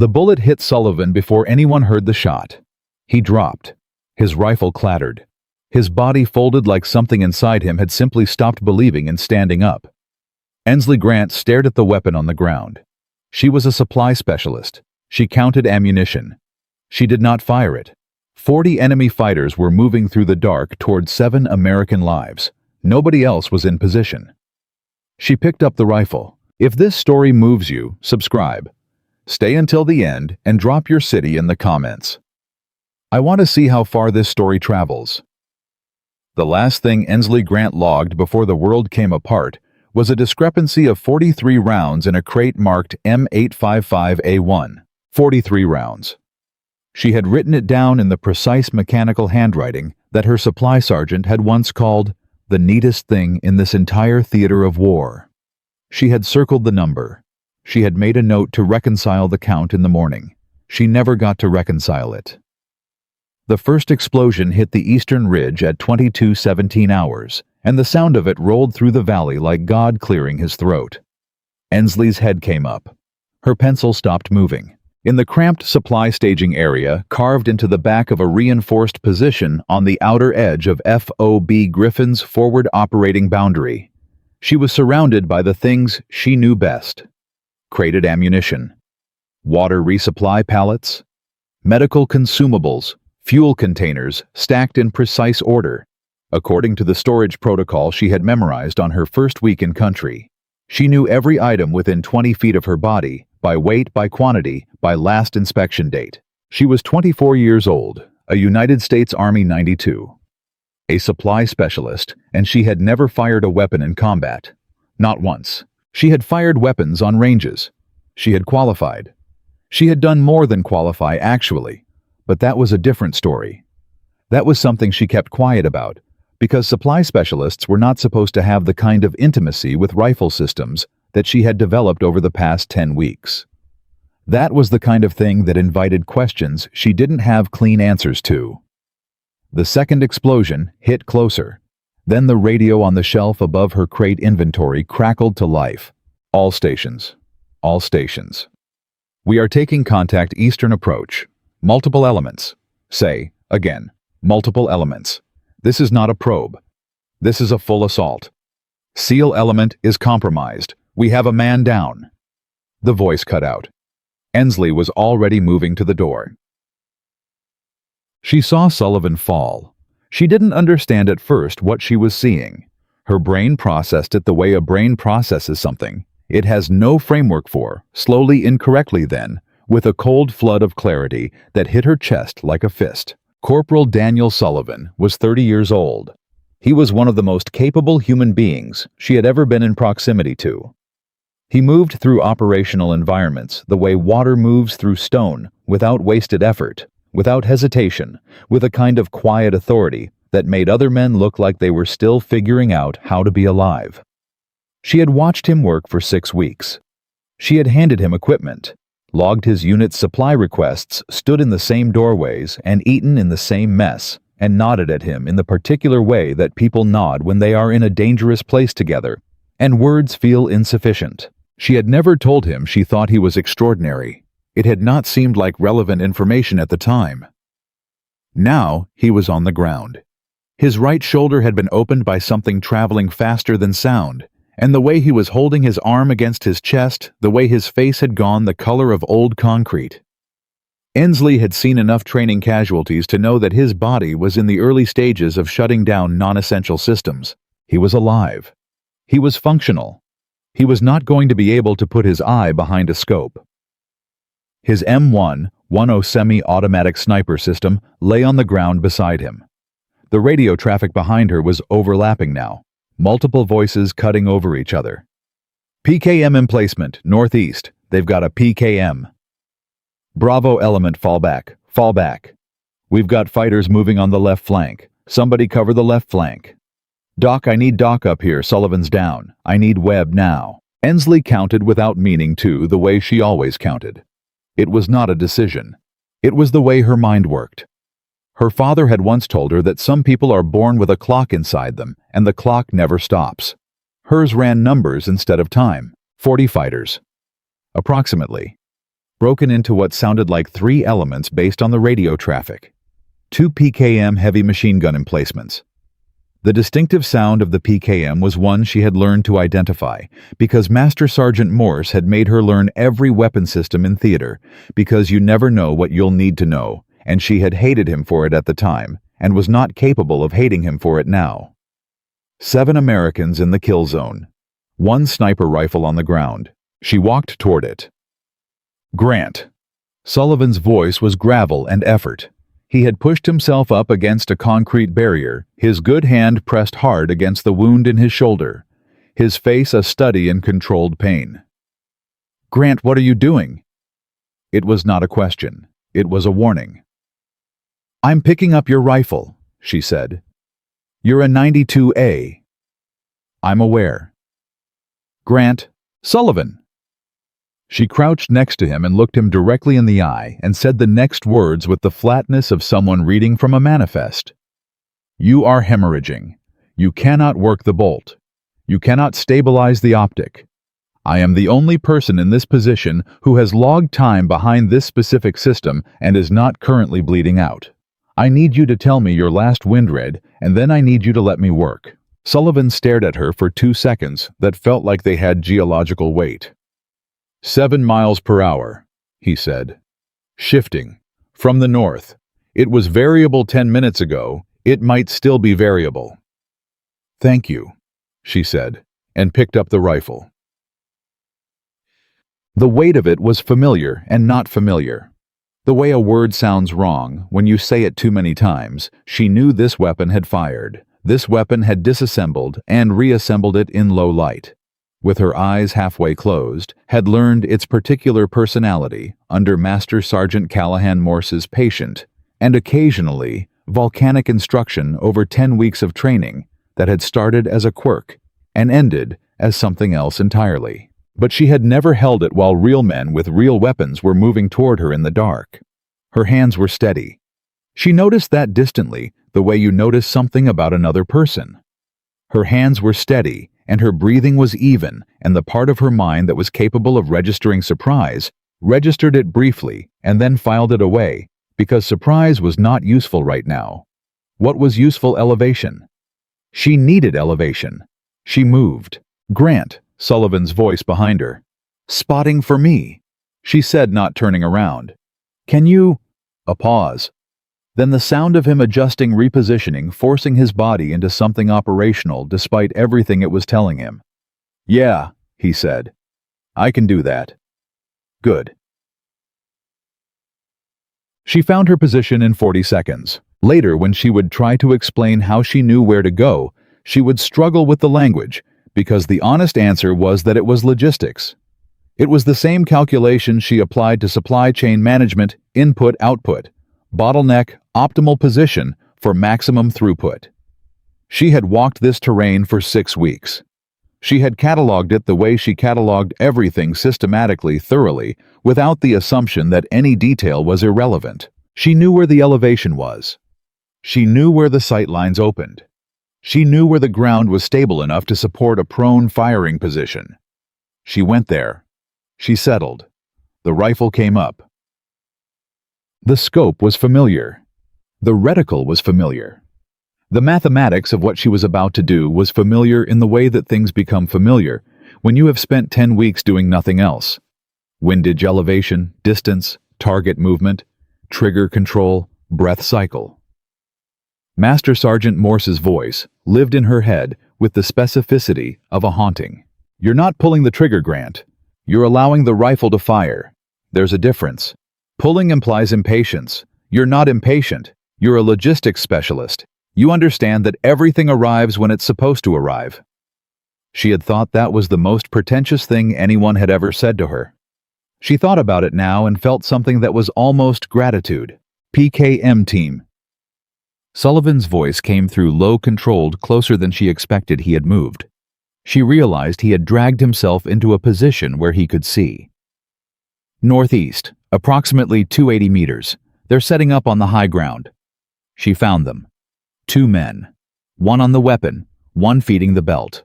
The bullet hit Sullivan before anyone heard the shot. He dropped. His rifle clattered. His body folded like something inside him had simply stopped believing and standing up. Ensley Grant stared at the weapon on the ground. She was a supply specialist. She counted ammunition. She did not fire it. 40 enemy fighters were moving through the dark toward 7 American lives. Nobody else was in position. She picked up the rifle. If this story moves you, subscribe. Stay until the end and drop your city in the comments. I want to see how far this story travels. The last thing Ensley Grant logged before the world came apart was a discrepancy of 43 rounds in a crate marked M855A1. 43 rounds. She had written it down in the precise mechanical handwriting that her supply sergeant had once called the neatest thing in this entire theater of war. She had circled the number. She had made a note to reconcile the count in the morning. She never got to reconcile it. The first explosion hit the eastern ridge at 22:17 hours, and the sound of it rolled through the valley like God clearing his throat. Ensley's head came up. Her pencil stopped moving. In the cramped supply staging area, carved into the back of a reinforced position on the outer edge of FOB Griffin's forward operating boundary, she was surrounded by the things she knew best. Crated ammunition, water resupply pallets, medical consumables, fuel containers stacked in precise order, according to the storage protocol she had memorized on her first week in country. She knew every item within 20 feet of her body, by weight, by quantity, by last inspection date. She was 24 years old, a United States Army 92, a supply specialist, and she had never fired a weapon in combat. Not once. She had fired weapons on ranges. She had qualified. She had done more than qualify, actually, but that was a different story. That was something she kept quiet about, because supply specialists were not supposed to have the kind of intimacy with rifle systems that she had developed over the past 10 weeks. That was the kind of thing that invited questions she didn't have clean answers to. The second explosion hit closer. Then the radio on the shelf above her crate inventory crackled to life. All stations. All stations. We are taking contact eastern approach. Multiple elements. Say, again, multiple elements. This is not a probe. This is a full assault. SEAL element is compromised. We have a man down. The voice cut out. Ensley was already moving to the door. She saw Sullivan fall. She didn't understand at first what she was seeing. Her brain processed it the way a brain processes something it has no framework for, slowly, incorrectly then, with a cold flood of clarity that hit her chest like a fist. Corporal Daniel Sullivan was 30 years old. He was one of the most capable human beings she had ever been in proximity to. He moved through operational environments the way water moves through stone, without wasted effort, without hesitation, with a kind of quiet authority that made other men look like they were still figuring out how to be alive. She had watched him work for 6 weeks. She had handed him equipment, logged his unit's supply requests, stood in the same doorways, and eaten in the same mess, and nodded at him in the particular way that people nod when they are in a dangerous place together, and words feel insufficient. She had never told him she thought he was extraordinary. It had not seemed like relevant information at the time. Now he was on the ground. His right shoulder had been opened by something traveling faster than sound, and the way he was holding his arm against his chest, the way his face had gone the color of old concrete. Ensley had seen enough training casualties to know that his body was in the early stages of shutting down non-essential systems. He was alive. He was functional. He was not going to be able to put his eye behind a scope. His M110 semi-automatic sniper system lay on the ground beside him. The radio traffic behind her was overlapping now, multiple voices cutting over each other. PKM emplacement, northeast. They've got a PKM. Bravo element, fall back, fall back. We've got fighters moving on the left flank. Somebody cover the left flank. Doc, I need Doc up here. Sullivan's down. I need Webb now. Ensley counted without meaning to, the way she always counted. It was not a decision. It was the way her mind worked. Her father had once told her that some people are born with a clock inside them, and the clock never stops. Hers ran numbers instead of time. 40 fighters. Approximately. broken into what sounded like three elements based on the radio traffic. 2 PKM heavy machine gun emplacements. The distinctive sound of the PKM was one she had learned to identify, because Master Sergeant Morse had made her learn every weapon system in theater, because you never know what you'll need to know, and she had hated him for it at the time, and was not capable of hating him for it now. 7 Americans in the kill zone. 1 sniper rifle on the ground. She walked toward it. Grant. Sullivan's voice was gravel and effort. He had pushed himself up against a concrete barrier, his good hand pressed hard against the wound in his shoulder, his face a study in controlled pain. "Grant, what are you doing?" It was not a question. It was a warning. "I'm picking up your rifle," she said. "You're a 92A. "I'm aware." "Grant, Sullivan." She crouched next to him and looked him directly in the eye and said the next words with the flatness of someone reading from a manifest. "You are hemorrhaging. You cannot work the bolt. You cannot stabilize the optic. I am the only person in this position who has logged time behind this specific system and is not currently bleeding out. I need you to tell me your last wind read, and then I need you to let me work." Sullivan stared at her for 2 seconds that felt like they had geological weight. 7 miles per hour, he said. "Shifting. From the north. It was variable 10 minutes ago. It might still be variable." "Thank you," she said, and picked up the rifle. The weight of it was familiar and not familiar. The way a word sounds wrong when you say it too many times, she knew this weapon had fired. This weapon had disassembled and reassembled it in low light. With her eyes halfway closed, had learned its particular personality under Master Sergeant Callahan Morse's patient, and occasionally volcanic instruction over 10 weeks of training that had started as a quirk and ended as something else entirely. But she had never held it while real men with real weapons were moving toward her in the dark. Her hands were steady. She noticed that distantly, the way you notice something about another person. Her hands were steady, and her breathing was even, and the part of her mind that was capable of registering surprise registered it briefly and then filed it away, because surprise was not useful right now. What was useful? Elevation. She needed elevation. She moved. "Grant," Sullivan's voice behind her. "Spotting for me," she said, not turning around. "Can you—" A pause. Then the sound of him adjusting, repositioning, forcing his body into something operational despite everything it was telling him. "Yeah," he said. "I can do that." "Good." She found her position in 40 seconds. Later, when she would try to explain how she knew where to go, she would struggle with the language, because the honest answer was that it was logistics. It was the same calculation she applied to supply chain management, input-output, bottleneck, optimal position for maximum throughput. She had walked this terrain for 6 weeks. She had cataloged it the way she cataloged everything systematically, thoroughly, without the assumption that any detail was irrelevant. She knew where the elevation was. She knew where the sight lines opened. She knew where the ground was stable enough to support a prone firing position. She went there. She settled. The rifle came up. The scope was familiar. The reticle was familiar. The mathematics of what she was about to do was familiar in the way that things become familiar when you have spent 10 weeks doing nothing else. Windage elevation, distance, target movement, trigger control, breath cycle. Master Sergeant Morse's voice lived in her head with the specificity of a haunting. "You're not pulling the trigger, Grant. You're allowing the rifle to fire. There's a difference. Pulling implies impatience. You're not impatient. You're a logistics specialist. You understand that everything arrives when it's supposed to arrive." She had thought that was the most pretentious thing anyone had ever said to her. She thought about it now and felt something that was almost gratitude. "PKM team." Sullivan's voice came through low, controlled, closer than she expected. He had moved. She realized he had dragged himself into a position where he could see. "Northeast, approximately 280 meters. They're setting up on the high ground." She found them. 2 men. One on the weapon, one feeding the belt.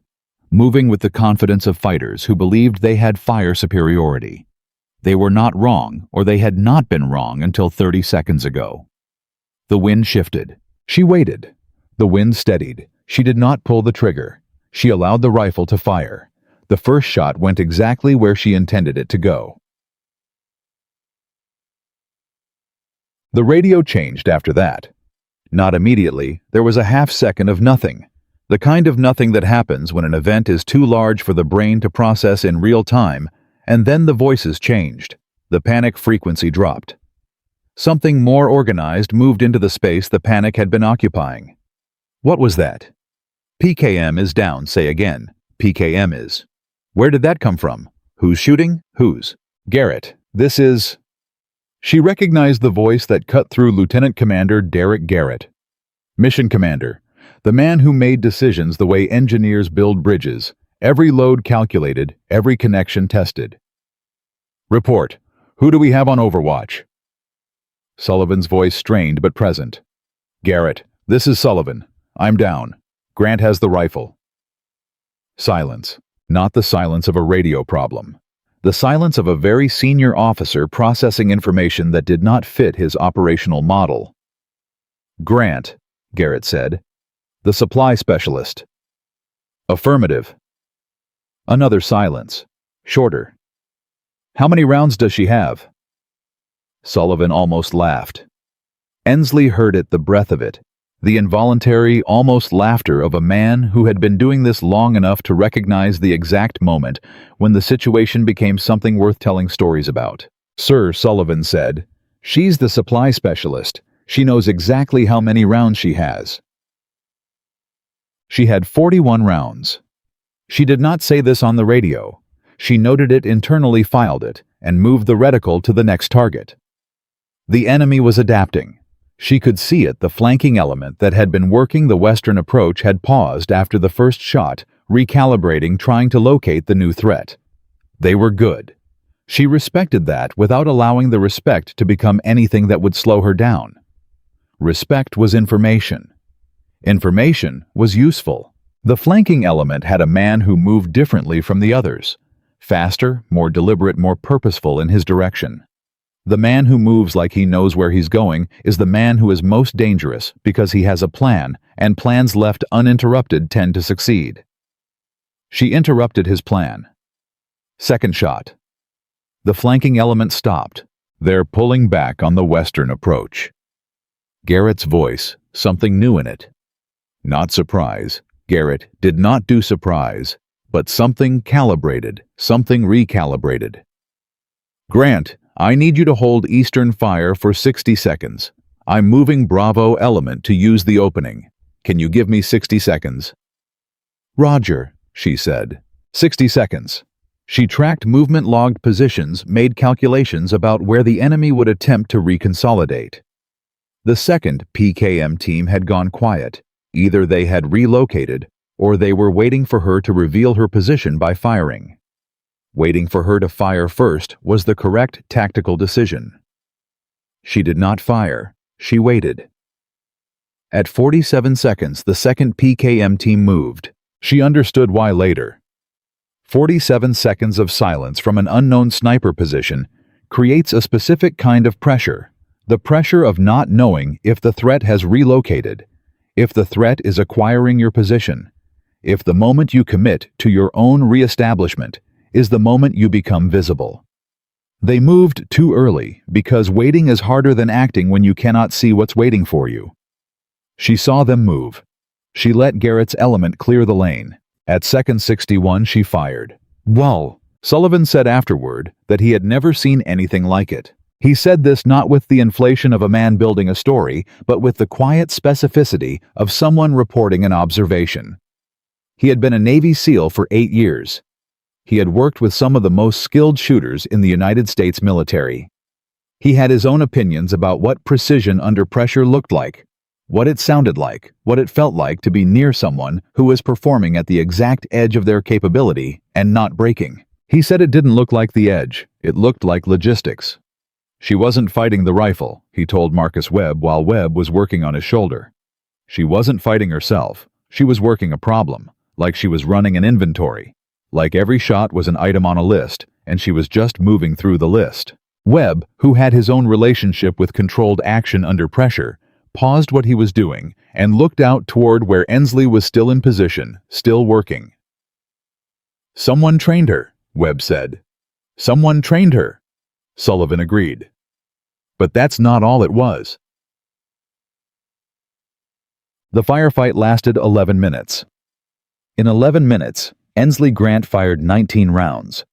Moving with the confidence of fighters who believed they had fire superiority. They were not wrong, or they had not been wrong until 30 seconds ago. The wind shifted. She waited. The wind steadied. She did not pull the trigger. She allowed the rifle to fire. The first shot went exactly where she intended it to go. The radio changed after that. Not immediately, there was a half second of nothing. The kind of nothing that happens when an event is too large for the brain to process in real time, and then the voices changed. The panic frequency dropped. Something more organized moved into the space the panic had been occupying. What was that? PKM is down, say again. PKM is. Where did that come from? Who's shooting? Whose? Garrett, this is... She recognized the voice that cut through Lieutenant Commander Derek Garrett. Mission Commander, the man who made decisions the way engineers build bridges, every load calculated, every connection tested. Report. Who do we have on Overwatch? Sullivan's voice strained but present. Garrett, this is Sullivan. I'm down. Grant has the rifle. Silence. Not the silence of a radio problem. The silence of a very senior officer processing information that did not fit his operational model. Grant, Garrett said. The supply specialist. Affirmative. Another silence. Shorter. How many rounds does she have? Sullivan almost laughed. Ensley heard it, the breath of it, the involuntary, almost laughter of a man who had been doing this long enough to recognize the exact moment when the situation became something worth telling stories about. Sir, Sullivan said, she's the supply specialist. She knows exactly how many rounds she has. She had 41 rounds. She did not say this on the radio. She noted it internally, filed it, and moved the reticle to the next target. The enemy was adapting. She could see it. The flanking element that had been working the western approach had paused after the first shot, recalibrating, trying to locate the new threat. They were good. She respected that without allowing the respect to become anything that would slow her down. Respect was information. Information was useful. The flanking element had a man who moved differently from the others. Faster, more deliberate, more purposeful in his direction. The man who moves like he knows where he's going is the man who is most dangerous because he has a plan, and plans left uninterrupted tend to succeed. She interrupted his plan. Second shot. The flanking element stopped. They're pulling back on the western approach. Garrett's voice, something new in it. Not surprise. Garrett did not do surprise, but something calibrated, something recalibrated. Grant, I need you to hold Eastern fire for 60 seconds. I'm moving Bravo element to use the opening. Can you give me 60 seconds? Roger, she said. 60 seconds. She tracked movement-logged positions, made calculations about where the enemy would attempt to reconsolidate. The second PKM team had gone quiet. Either they had relocated, or they were waiting for her to reveal her position by firing. Waiting for her to fire first was the correct tactical decision. She did not fire. She waited. At 47 seconds, the second PKM team moved. She understood why later. 47 seconds of silence from an unknown sniper position creates a specific kind of pressure, the pressure of not knowing if the threat has relocated, if the threat is acquiring your position, if the moment you commit to your own reestablishment is the moment you become visible. They moved too early because waiting is harder than acting when you cannot see what's waiting for you. She saw them move. She let Garrett's element clear the lane. At second 61, she fired. Well, Sullivan said afterward that he had never seen anything like it. He said this not with the inflation of a man building a story, but with the quiet specificity of someone reporting an observation. He had been a Navy SEAL for 8 years. He had worked with some of the most skilled shooters in the United States military. He had his own opinions about what precision under pressure looked like, what it sounded like, what it felt like to be near someone who was performing at the exact edge of their capability and not breaking. He said it didn't look like the edge, it looked like logistics. She wasn't fighting the rifle, he told Marcus Webb while Webb was working on his shoulder. She wasn't fighting herself, she was working a problem, like she was running an inventory. like every shot was an item on a list, and she was just moving through the list. Webb, who had his own relationship with controlled action under pressure, paused what he was doing and looked out toward where Ensley was still in position, still working. "Someone trained her," Webb said. "Someone trained her," Sullivan agreed. But that's not all it was. The firefight lasted 11 minutes. In 11 minutes, Ensley Grant fired 19 rounds.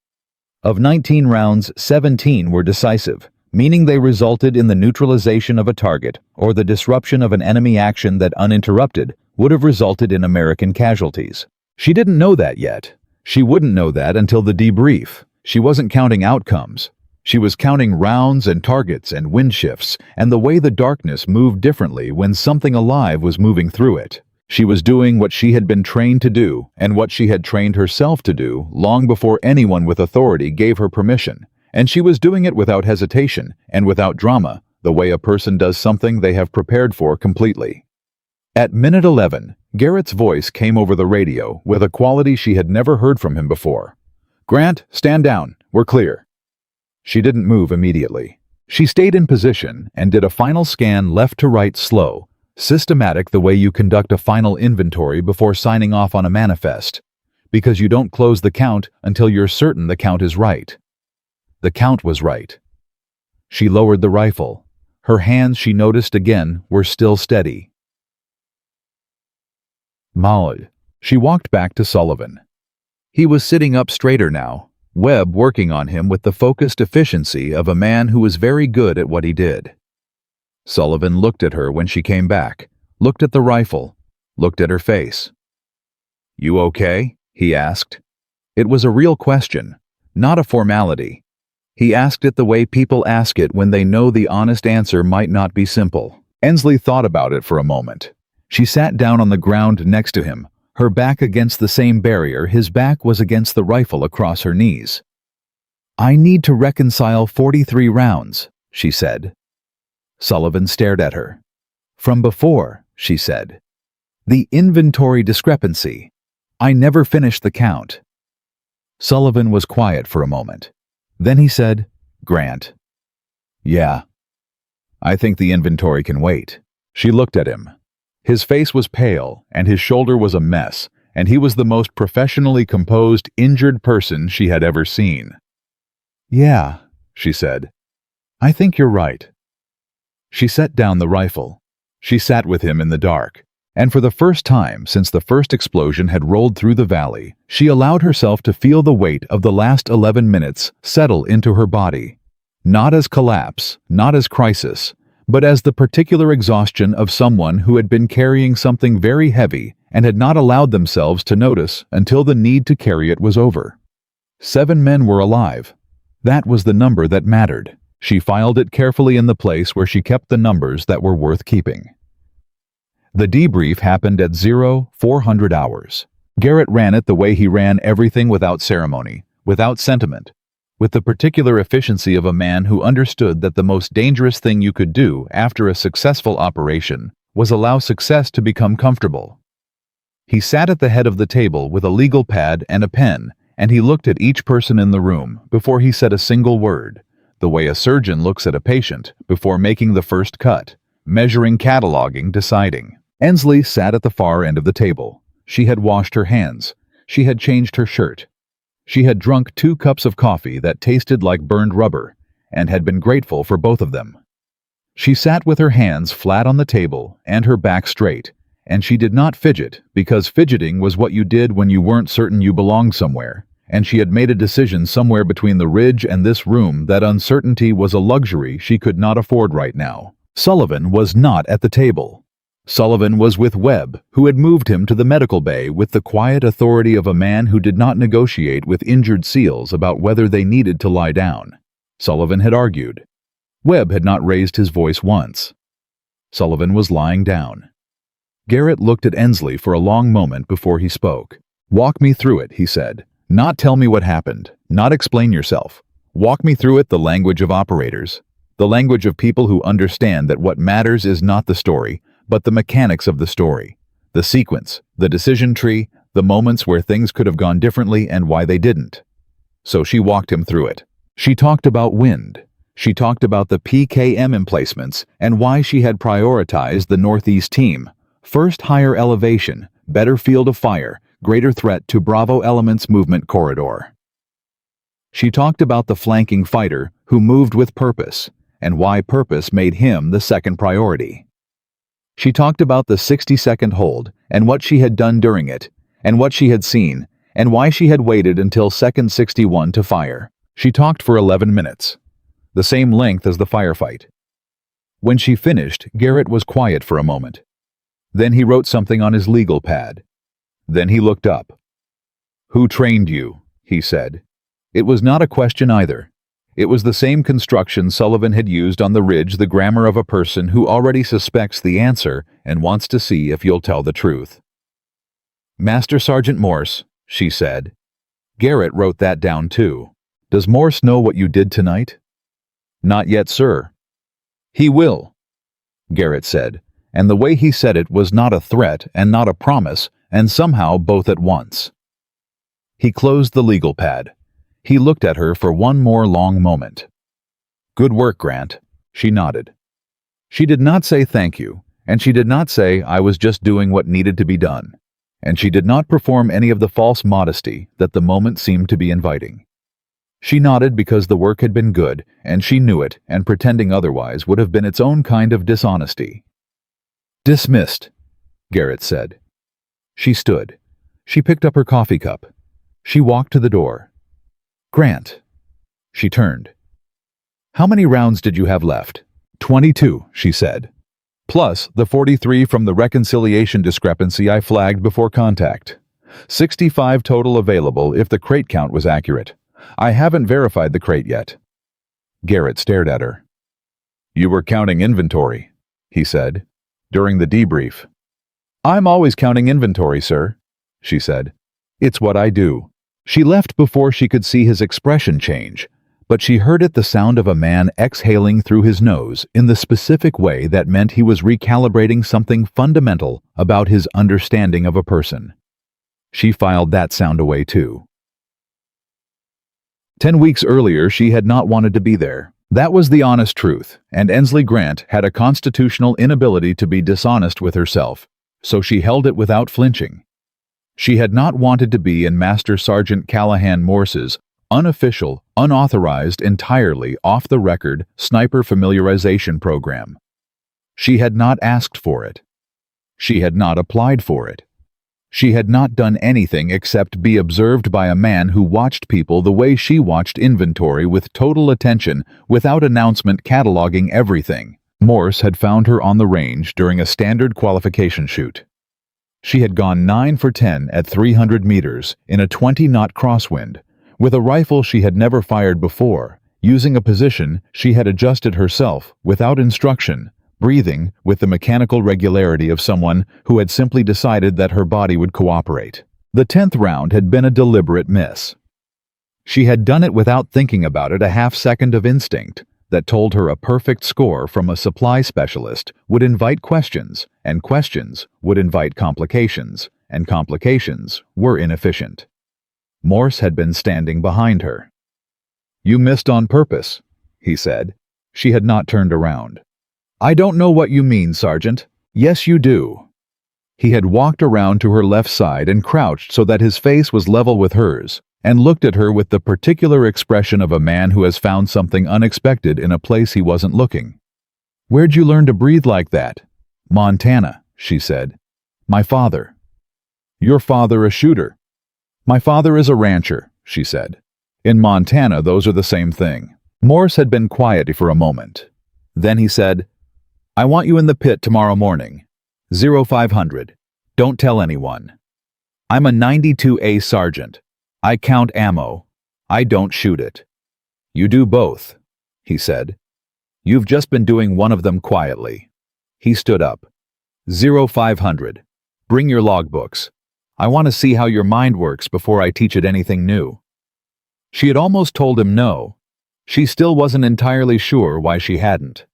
Of 19 rounds, 17 were decisive, meaning they resulted in the neutralization of a target or the disruption of an enemy action that, uninterrupted, would have resulted in American casualties. She didn't know that yet. She wouldn't know that until the debrief. She wasn't counting outcomes. She was counting rounds and targets and wind shifts and the way the darkness moved differently when something alive was moving through it. She was doing what she had been trained to do and what she had trained herself to do long before anyone with authority gave her permission, and she was doing it without hesitation and without drama, the way a person does something they have prepared for completely. At minute 11, Garrett's voice came over the radio with a quality she had never heard from him before. "Grant, stand down. We're clear." She didn't move immediately. She stayed in position and did a final scan left to right slow, systematic the way you conduct a final inventory before signing off on a manifest, because you don't close the count until you're certain the count is right. The count was right. She lowered the rifle. Her hands, she noticed again, were still steady. Maud. She walked back to Sullivan. He was sitting up straighter now, Webb working on him with the focused efficiency of a man who was very good at what he did. Sullivan looked at her when she came back, looked at the rifle, looked at her face. "You okay?" he asked. It was a real question, not a formality. He asked it the way people ask it when they know the honest answer might not be simple. Ensley thought about it for a moment. She sat down on the ground next to him, her back against the same barrier his back was against the rifle across her knees. "I need to reconcile 43 rounds, she said. Sullivan stared at her. "From before," she said. "The inventory discrepancy. I never finished the count." Sullivan was quiet for a moment. Then he said, "Grant." "Yeah. I think the inventory can wait." She looked at him. His face was pale, and his shoulder was a mess, and he was the most professionally composed, injured person she had ever seen. "Yeah," she said. "I think you're right." She set down the rifle. She sat with him in the dark, and for the first time since the first explosion had rolled through the valley, she allowed herself to feel the weight of the last 11 minutes settle into her body. Not as collapse, not as crisis, but as the particular exhaustion of someone who had been carrying something very heavy and had not allowed themselves to notice until the need to carry it was over. 7 men were alive. That was the number that mattered. She filed it carefully in the place where she kept the numbers that were worth keeping. The debrief happened at 0400 hours. Garrett ran it the way he ran everything, without ceremony, without sentiment, with the particular efficiency of a man who understood that the most dangerous thing you could do after a successful operation was allow success to become comfortable. He sat at the head of the table with a legal pad and a pen, and he looked at each person in the room before he said a single word, the way a surgeon looks at a patient before making the first cut, measuring, cataloging, deciding. Ensley sat at the far end of the table. She had washed her hands. She had changed her shirt. She had drunk 2 cups of coffee that tasted like burned rubber, and had been grateful for both of them. She sat with her hands flat on the table and her back straight, and she did not fidget, because fidgeting was what you did when you weren't certain you belonged somewhere, and she had made a decision somewhere between the ridge and this room that uncertainty was a luxury she could not afford right now. Sullivan was not at the table. Sullivan was with Webb, who had moved him to the medical bay with the quiet authority of a man who did not negotiate with injured SEALs about whether they needed to lie down. Sullivan had argued. Webb had not raised his voice once. Sullivan was lying down. Garrett looked at Ensley for a long moment before he spoke. "Walk me through it," he said. "Not tell me what happened, not explain yourself. Walk me through it the language of operators, the language of people who understand that what matters is not the story, but the mechanics of the story, the sequence, the decision tree, the moments where things could have gone differently and why they didn't. So she walked him through it. She talked about wind. She talked about the PKM emplacements and why she had prioritized the Northeast team. First, higher elevation, better field of fire, greater threat to Bravo Elements movement corridor. She talked about the flanking fighter who moved with purpose and why purpose made him the second priority. She talked about the 60-second hold and what she had done during it and what she had seen and why she had waited until second 61 to fire. She talked for 11 minutes, the same length as the firefight. When she finished, Garrett was quiet for a moment. Then he wrote something on his legal pad. Then he looked up. "Who trained you?" he said. It was not a question either. It was the same construction Sullivan had used on the ridge, the grammar of a person who already suspects the answer and wants to see if you'll tell the truth. "Master Sergeant Morse," she said. Garrett wrote that down too. "Does Morse know what you did tonight?" "Not yet, sir." "He will," Garrett said, and the way he said it was not a threat and not a promise, and somehow both at once. He closed the legal pad. He looked at her for one more long moment. "Good work, Grant." She nodded. She did not say thank you, and she did not say I was just doing what needed to be done, and she did not perform any of the false modesty that the moment seemed to be inviting. She nodded because the work had been good, and she knew it, and pretending otherwise would have been its own kind of dishonesty. "Dismissed," Garrett said. She stood. She picked up her coffee cup. She walked to the door. "Grant." She turned. "How many rounds did you have left?" 22, she said. "Plus the 43 from the reconciliation discrepancy I flagged before contact. 65 total available if the crate count was accurate. I haven't verified the crate yet." Garrett stared at her. "You were counting inventory," he said, during the debrief. "I'm always counting inventory, sir," she said. "It's what I do." She left before she could see his expression change, but she heard it, the sound of a man exhaling through his nose in the specific way that meant he was recalibrating something fundamental about his understanding of a person. She filed that sound away too. 10 weeks earlier, she had not wanted to be there. That was the honest truth, and Ensley Grant had a constitutional inability to be dishonest with herself, so she held it without flinching. She had not wanted to be in Master Sergeant Callahan Morse's unofficial, unauthorized, entirely off-the-record sniper familiarization program. She had not asked for it. She had not applied for it. She had not done anything except be observed by a man who watched people the way she watched inventory, with total attention, without announcement, cataloging everything. Morse had found her on the range during a standard qualification shoot. She had gone 9 for 10 at 300 meters in a 20-knot crosswind, with a rifle she had never fired before, using a position she had adjusted herself without instruction, breathing with the mechanical regularity of someone who had simply decided that her body would cooperate. The 10th round had been a deliberate miss. She had done it without thinking about it, a half-second of instinct that told her a perfect score from a supply specialist would invite questions, and questions would invite complications, and complications were inefficient. Morse had been standing behind her. "You missed on purpose," he said. She had not turned around. "I don't know what you mean, Sergeant." "Yes, you do." He had walked around to her left side and crouched so that his face was level with hers, and looked at her with the particular expression of a man who has found something unexpected in a place he wasn't looking. "Where'd you learn to breathe like that?" "Montana," she said. "My father." "Your father a shooter?" "My father is a rancher," she said. "In Montana, those are the same thing." Morse had been quiet for a moment. Then he said, "I want you in the pit tomorrow morning. 0500. Don't tell anyone. I'm a 92A sergeant. I count ammo. I don't shoot it." "You do both," he said. "You've just been doing one of them quietly." He stood up. 0500. Bring your logbooks. I want to see how your mind works before I teach it anything new." She had almost told him no. She still wasn't entirely sure why she hadn't.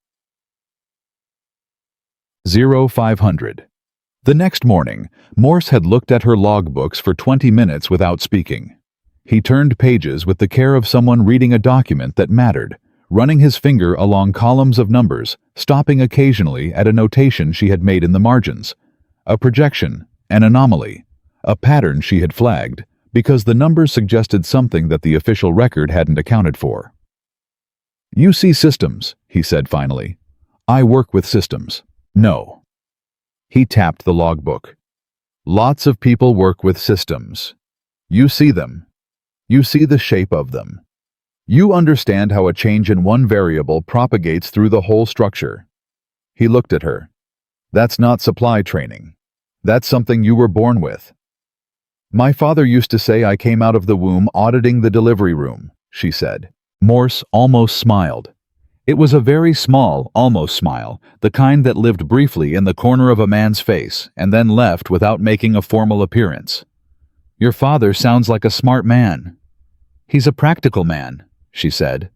0500. The next morning, Morse had looked at her logbooks for 20 minutes without speaking. He turned pages with the care of someone reading a document that mattered, running his finger along columns of numbers, stopping occasionally at a notation she had made in the margins. A projection, an anomaly, a pattern she had flagged, because the numbers suggested something that the official record hadn't accounted for. "You see systems," he said finally. "I work with systems." "No." He tapped the logbook. "Lots of people work with systems. You see them. You see the shape of them. You understand how a change in one variable propagates through the whole structure." He looked at her. "That's not supply training. That's something you were born with." "My father used to say I came out of the womb auditing the delivery room," she said. Morse almost smiled. It was a very small, almost smile, the kind that lived briefly in the corner of a man's face and then left without making a formal appearance. "Your father sounds like a smart man." "He's a practical man," she said,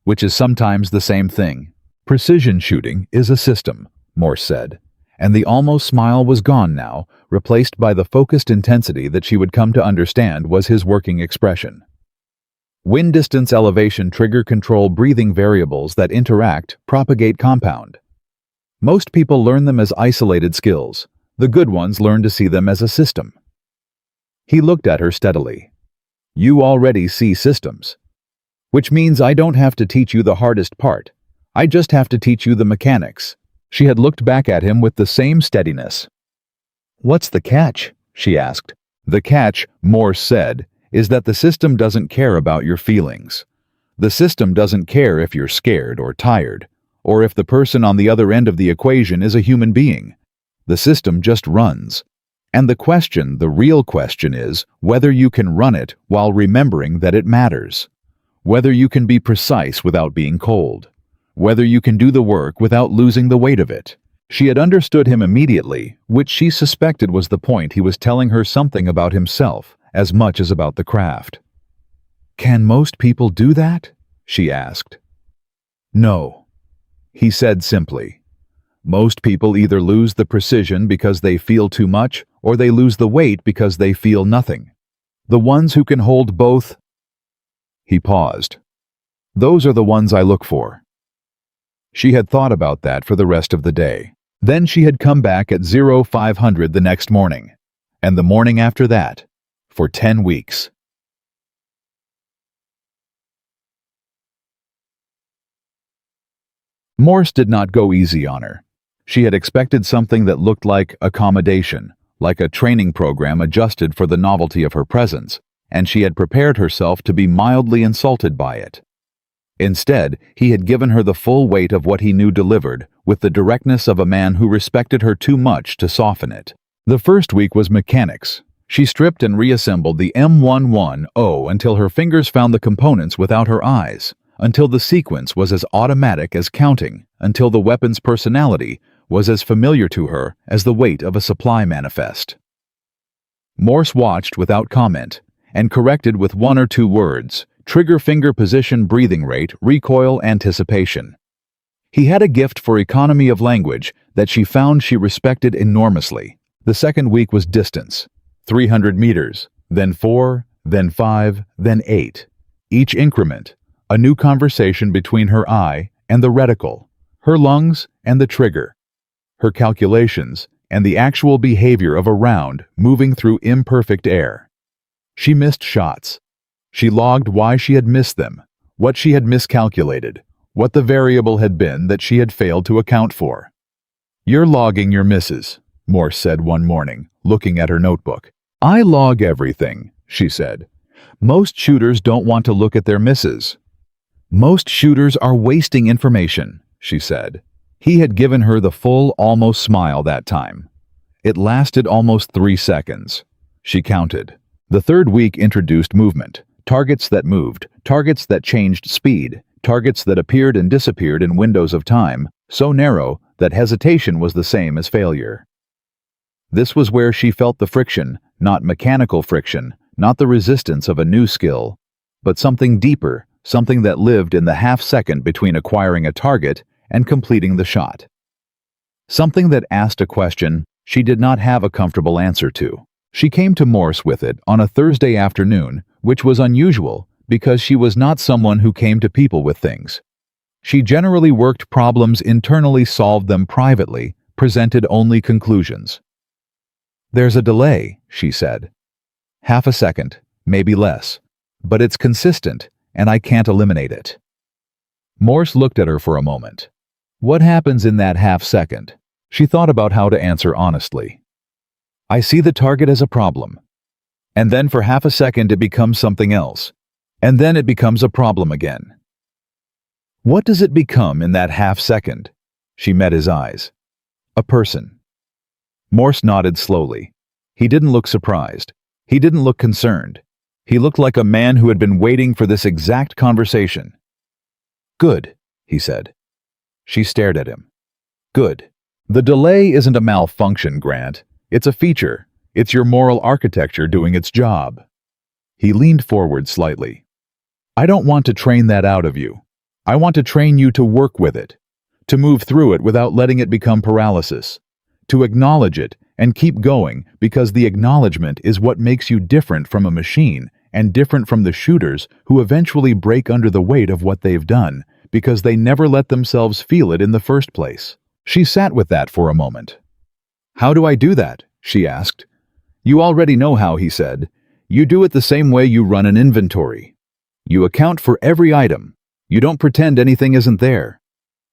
which is sometimes the same thing. "Precision shooting is a system," Morse said, and the almost smile was gone now, replaced by the focused intensity that she would come to understand was his working expression. Wind distance elevation trigger control breathing variables that interact, propagate compound. Most people learn them as isolated skills. The good ones learn to see them as a system. He looked at her steadily. "You already see systems. Which means I don't have to teach you the hardest part. I just have to teach you the mechanics." She had looked back at him with the same steadiness. "What's the catch?" she asked. "The catch," Morse said, "is that the system doesn't care about your feelings. The system doesn't care if you're scared or tired, or if the person on the other end of the equation is a human being. The system just runs. And the real question is whether you can run it while remembering that it matters. Whether you can be precise without being cold. Whether you can do the work without losing the weight of it." She had understood him immediately, which she suspected was the point. He was telling her something about himself, as much as about the craft. "Can most people do that?" she asked. "No," he said simply. "Most people either lose the precision because they feel too much, or they lose the weight because they feel nothing. The ones who can hold both—" He paused. "Those are the ones I look for." She had thought about that for the rest of the day. Then she had come back at 0500 the next morning, and the morning after that, for 10 weeks. Morse did not go easy on her. She had expected something that looked like accommodation, like a training program adjusted for the novelty of her presence, and she had prepared herself to be mildly insulted by it. Instead, he had given her the full weight of what he knew delivered, with the directness of a man who respected her too much to soften it. The first week was mechanics. She stripped and reassembled the M11 until her fingers found the components without her eyes, until the sequence was as automatic as counting, until the weapon's personality was as familiar to her as the weight of a supply manifest. Morse watched without comment, and corrected with one or two words: trigger finger position, breathing rate, recoil, anticipation. He had a gift for economy of language that she found she respected enormously. The second week was distance. 300 meters, then 4, then 5, then 8. Each increment, a new conversation between her eye and the reticle, her lungs and the trigger, her calculations and the actual behavior of a round moving through imperfect air. She missed shots. She logged why she had missed them, what she had miscalculated, what the variable had been that she had failed to account for. "You're logging your misses," Morse said one morning, looking at her notebook. "I log everything," she said. "Most shooters don't want to look at their misses." "Most shooters are wasting information," she said. He had given her the full, almost smile that time. It lasted almost 3 seconds. She counted. The third week introduced movement. Targets that moved, targets that changed speed, targets that appeared and disappeared in windows of time, so narrow that hesitation was the same as failure. This was where she felt the friction, not mechanical friction, not the resistance of a new skill, but something deeper, something that lived in the half-second between acquiring a target and completing the shot. Something that asked a question, she did not have a comfortable answer to. She came to Morse with it on a Thursday afternoon, which was unusual because she was not someone who came to people with things. She generally worked problems internally, solved them privately, presented only conclusions. "There's a delay," she said. "Half a second, maybe less. But it's consistent, and I can't eliminate it." Morse looked at her for a moment. What happens in that half second? She thought about how to answer honestly. "I see the target as a problem. And then for half a second it becomes something else. And then it becomes a problem again." "What does it become in that half second?" She met his eyes. "A person." Morse nodded slowly. He didn't look surprised. He didn't look concerned. He looked like a man who had been waiting for this exact conversation. "Good," he said. She stared at him. "Good. The delay isn't a malfunction, Grant. It's a feature. It's your moral architecture doing its job." He leaned forward slightly. "I don't want to train that out of you. I want to train you to work with it, to move through it without letting it become paralysis, to acknowledge it and keep going, because the acknowledgement is what makes you different from a machine and different from the shooters who eventually break under the weight of what they've done because they never let themselves feel it in the first place." She sat with that for a moment. "How do I do that?" she asked. "You already know how," he said. "You do it the same way you run an inventory. You account for every item. You don't pretend anything isn't there.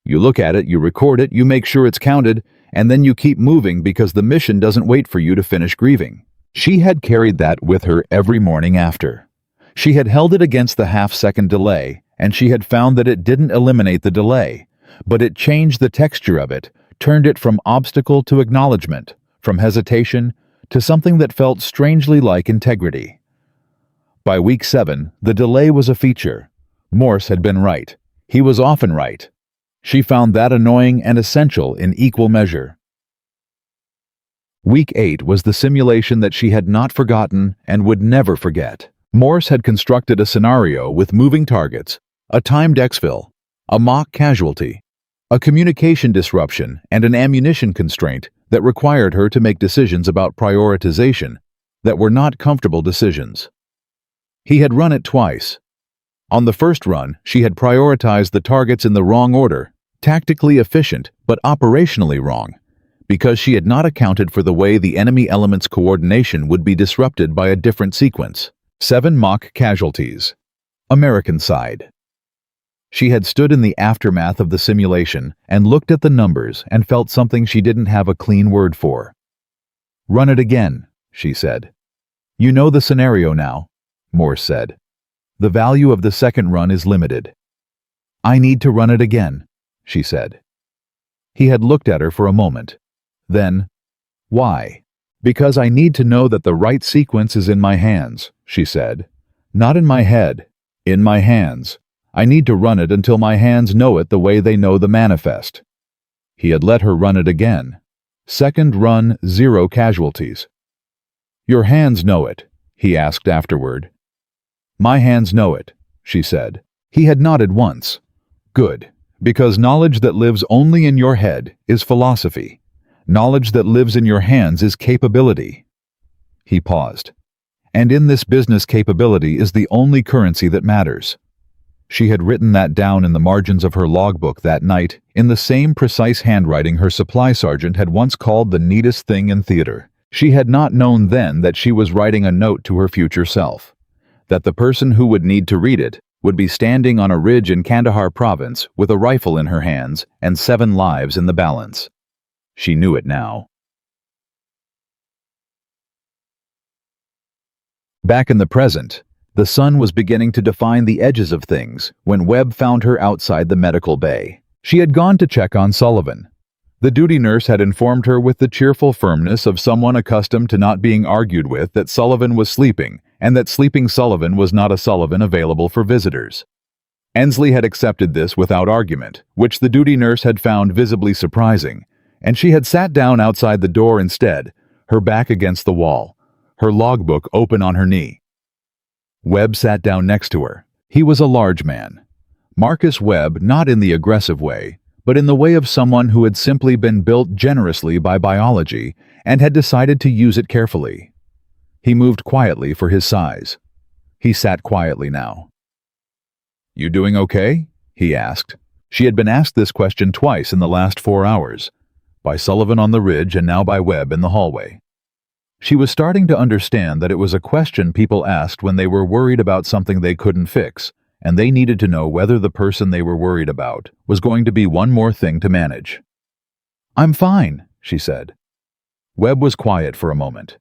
You look at it, you record it, you make sure it's counted, and then you keep moving because the mission doesn't wait for you to finish grieving." She had carried that with her every morning after. She had held it against the half-second delay, and she had found that it didn't eliminate the delay, but it changed the texture of it, turned it from obstacle to acknowledgement, from hesitation to something that felt strangely like integrity. By week 7, the delay was a feature. Morse had been right. He was often right. She found that annoying and essential in equal measure. Week 8 was the simulation that she had not forgotten and would never forget. Morse had constructed a scenario with moving targets, a timed exfil, a mock casualty, a communication disruption, and an ammunition constraint that required her to make decisions about prioritization that were not comfortable decisions. He had run it twice. On the first run, she had prioritized the targets in the wrong order, tactically efficient but operationally wrong, because she had not accounted for the way the enemy element's coordination would be disrupted by a different sequence. 7 mock casualties. American side. She had stood in the aftermath of the simulation and looked at the numbers and felt something she didn't have a clean word for. "Run it again," she said. "You know the scenario now," Morse said. "The value of the second run is limited." "I need to run it again," she said. He had looked at her for a moment. Then, "Why?" "Because I need to know that the right sequence is in my hands," she said. "Not in my head, in my hands. I need to run it until my hands know it the way they know the manifest." He had let her run it again. Second run, 0 casualties. "Your hands know it?" he asked afterward. "My hands know it," she said. He had nodded once. "Good, because knowledge that lives only in your head is philosophy. Knowledge that lives in your hands is capability." He paused. "And in this business, capability is the only currency that matters." She had written that down in the margins of her logbook that night, in the same precise handwriting her supply sergeant had once called the neatest thing in theater. She had not known then that she was writing a note to her future self, that the person who would need to read it would be standing on a ridge in Kandahar province with a rifle in her hands and 7 lives in the balance. She knew it now. Back in the present, the sun was beginning to define the edges of things when Webb found her outside the medical bay. She had gone to check on Sullivan. The duty nurse had informed her with the cheerful firmness of someone accustomed to not being argued with that Sullivan was sleeping, and that sleeping Sullivan was not a Sullivan available for visitors. Ensley had accepted this without argument, which the duty nurse had found visibly surprising, and she had sat down outside the door instead, her back against the wall, her logbook open on her knee. Webb sat down next to her. He was a large man. Marcus Webb, not in the aggressive way, but in the way of someone who had simply been built generously by biology and had decided to use it carefully. He moved quietly for his size. He sat quietly now. "You doing okay?" he asked. She had been asked this question twice in the last 4 hours, by Sullivan on the ridge and now by Webb in the hallway. She was starting to understand that it was a question people asked when they were worried about something they couldn't fix, and they needed to know whether the person they were worried about was going to be one more thing to manage. "I'm fine," she said. Webb was quiet for a moment.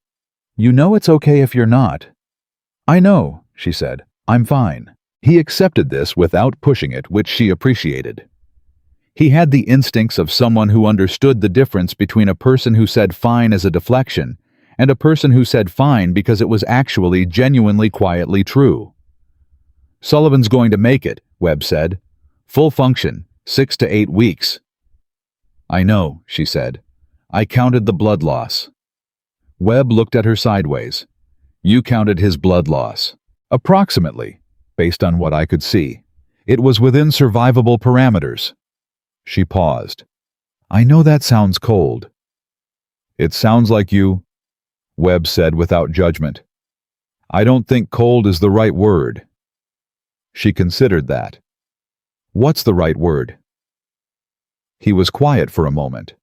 "You know it's okay if you're not." "I know," she said. "I'm fine." He accepted this without pushing it, which she appreciated. He had the instincts of someone who understood the difference between a person who said fine as a deflection and a person who said fine because it was actually genuinely quietly true. "Sullivan's going to make it," Webb said. "Full function, 6 to 8 weeks." "I know," she said. "I counted the blood loss." Webb looked at her sideways. "You counted his blood loss." "Approximately, based on what I could see. It was within survivable parameters." She paused. "I know that sounds cold." "It sounds like you," Webb said without judgment. "I don't think cold is the right word." She considered that. "What's the right word?" He was quiet for a moment.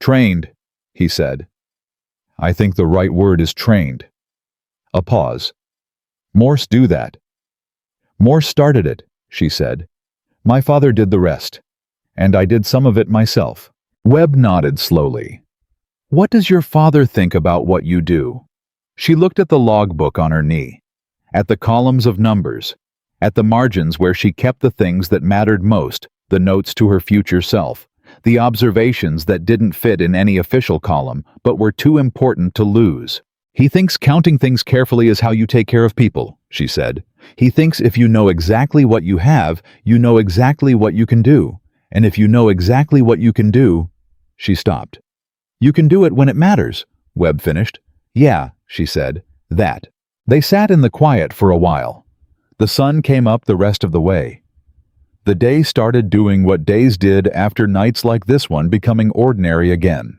"Trained," he said. "I think the right word is trained." A pause. "Morse do that." "Morse started it," she said. "My father did the rest. And I did some of it myself." Webb nodded slowly. "What does your father think about what you do?" She looked at the logbook on her knee, at the columns of numbers, at the margins where she kept the things that mattered most, the notes to her future self, the observations that didn't fit in any official column but were too important to lose. "He thinks counting things carefully is how you take care of people," she said. "He thinks if you know exactly what you have, you know exactly what you can do. And if you know exactly what you can do—" She stopped. "You can do it when it matters," Webb finished. "Yeah," she said, "that." They sat in the quiet for a while. The sun came up the rest of the way. The day started doing what days did after nights like this one, becoming ordinary again.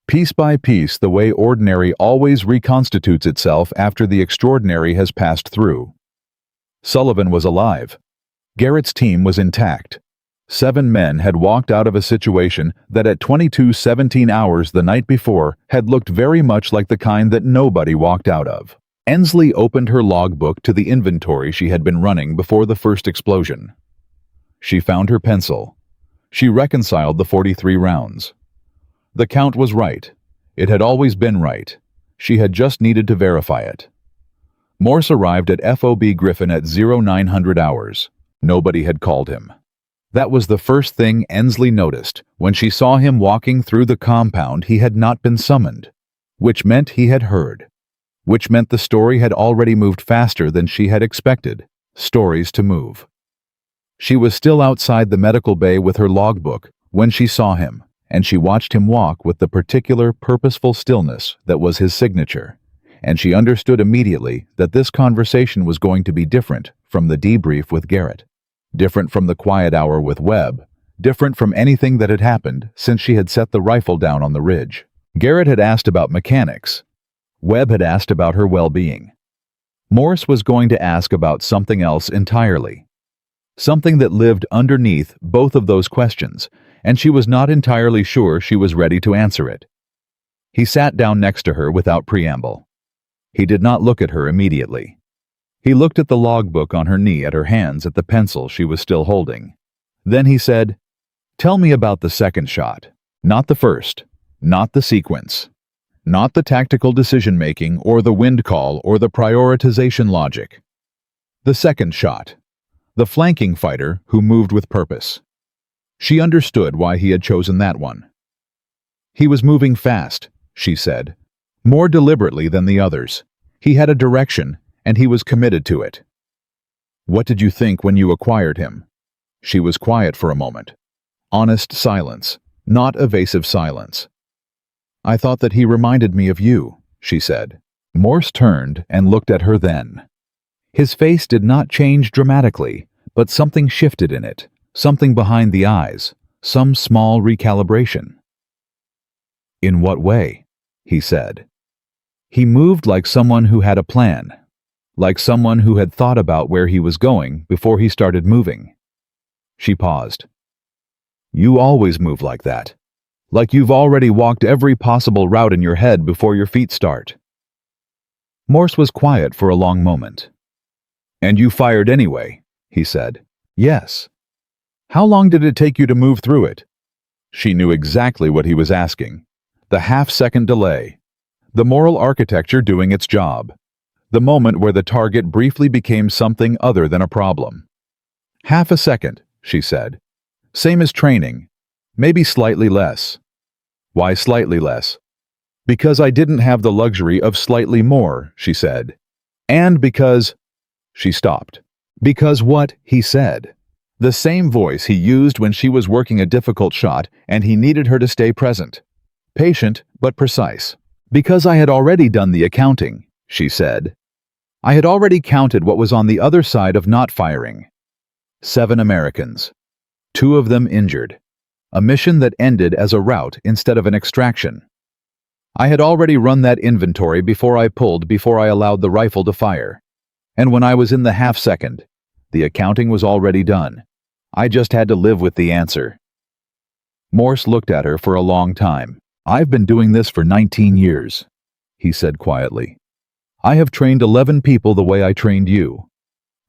Piece by piece, the way ordinary always reconstitutes itself after the extraordinary has passed through. Sullivan was alive. Garrett's team was intact. 7 men had walked out of a situation that at 22:17 hours the night before had looked very much like the kind that nobody walked out of. Ensley opened her logbook to the inventory she had been running before the first explosion. She found her pencil. She reconciled the 43 rounds. The count was right. It had always been right. She had just needed to verify it. Morse arrived at FOB Griffin at 0900 hours. Nobody had called him. That was the first thing Ensley noticed when she saw him walking through the compound. He had not been summoned, which meant he had heard, which meant the story had already moved faster than she had expected. Stories to move. She was still outside the medical bay with her logbook when she saw him, and she watched him walk with the particular purposeful stillness that was his signature, and she understood immediately that this conversation was going to be different from the debrief with Garrett. Different from the quiet hour with Webb, different from anything that had happened since she had set the rifle down on the ridge. Garrett had asked about mechanics. Webb had asked about her well-being. Morse was going to ask about something else entirely. Something that lived underneath both of those questions, and she was not entirely sure she was ready to answer it. He sat down next to her without preamble. He did not look at her immediately. He looked at the logbook on her knee, at her hands, at the pencil she was still holding. Then he said, "Tell me about the second shot. Not the first. Not the sequence. Not the tactical decision-making or the wind call or the prioritization logic. The second shot. The flanking fighter who moved with purpose." She understood why he had chosen that one. "He was moving fast," she said, "more deliberately than the others. He had a direction, and he was committed to it." "What did you think when you acquired him?" She was quiet for a moment. Honest silence, not evasive silence. "I thought that he reminded me of you," she said. Morse turned and looked at her then. His face did not change dramatically, but something shifted in it, something behind the eyes, Some small recalibration. In what way? He said. He moved like someone who had a plan, like someone who had thought about where he was going before he started moving. She paused. You always move like that. Like you've already walked every possible route in your head before your feet start. Morse was quiet for a long moment. And you fired anyway, he said. Yes. How long did it take you to move through it? She knew exactly what he was asking. The half-second delay. The moral architecture doing its job. The moment where the target briefly became something other than a problem. Half a second, she said. Same as training. Maybe slightly less. Why slightly less? Because I didn't have the luxury of slightly more, she said. And because... She stopped. Because what? He said. The same voice he used when she was working a difficult shot and he needed her to stay present. Patient, but precise. Because I had already done the accounting, she said. I had already counted what was on the other side of not firing. 7 Americans. 2 of them injured. A mission that ended as a rout instead of an extraction. I had already run that inventory before I allowed the rifle to fire. And when I was in the half-second, the accounting was already done. I just had to live with the answer. Morse looked at her for a long time. I've been doing this for 19 years, he said quietly. I have trained 11 people the way I trained you.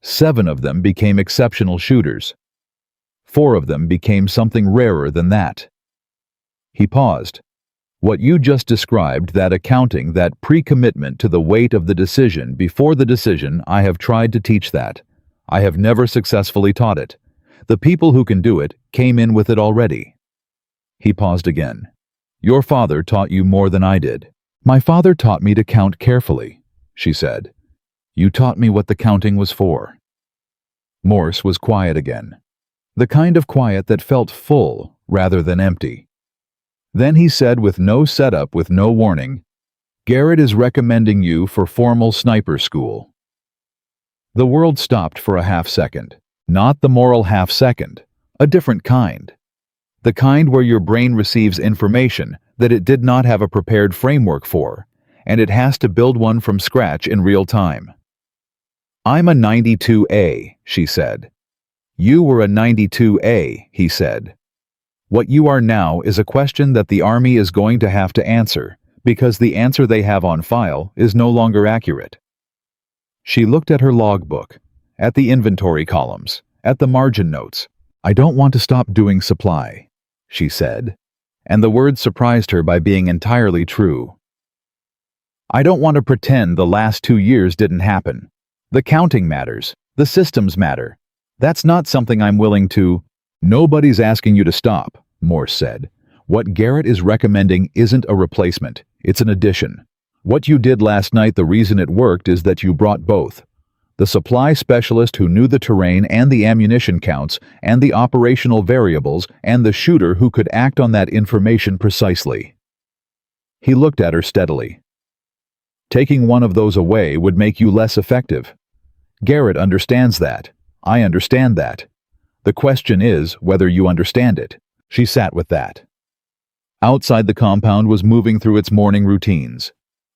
7 of them became exceptional shooters. 4 of them became something rarer than that. He paused. What you just described, that accounting, that pre-commitment to the weight of the decision before the decision, I have tried to teach that. I have never successfully taught it. The people who can do it came in with it already. He paused again. Your father taught you more than I did. My father taught me to count carefully, she said. You taught me what the counting was for. Morse was quiet again. The kind of quiet that felt full rather than empty. Then he said with no setup, with no warning, Garrett is recommending you for formal sniper school. The world stopped for a half-second. Not the moral half-second, a different kind. The kind where your brain receives information that it did not have a prepared framework for, and it has to build one from scratch in real time. I'm a 92A, she said. You were a 92A, he said. What you are now is a question that the Army is going to have to answer, because the answer they have on file is no longer accurate. She looked at her logbook, at the inventory columns, at the margin notes. I don't want to stop doing supply, she said, and the words surprised her by being entirely true. I don't want to pretend the last 2 years didn't happen. The counting matters. The systems matter. That's not something I'm willing to... Nobody's asking you to stop, Morse said. What Garrett is recommending isn't a replacement. It's an addition. What you did last night, the reason it worked is that you brought both. The supply specialist who knew the terrain and the ammunition counts and the operational variables and the shooter who could act on that information precisely. He looked at her steadily. Taking one of those away would make you less effective. Garrett understands that. I understand that. The question is whether you understand it. She sat with that. Outside the compound was moving through its morning routines.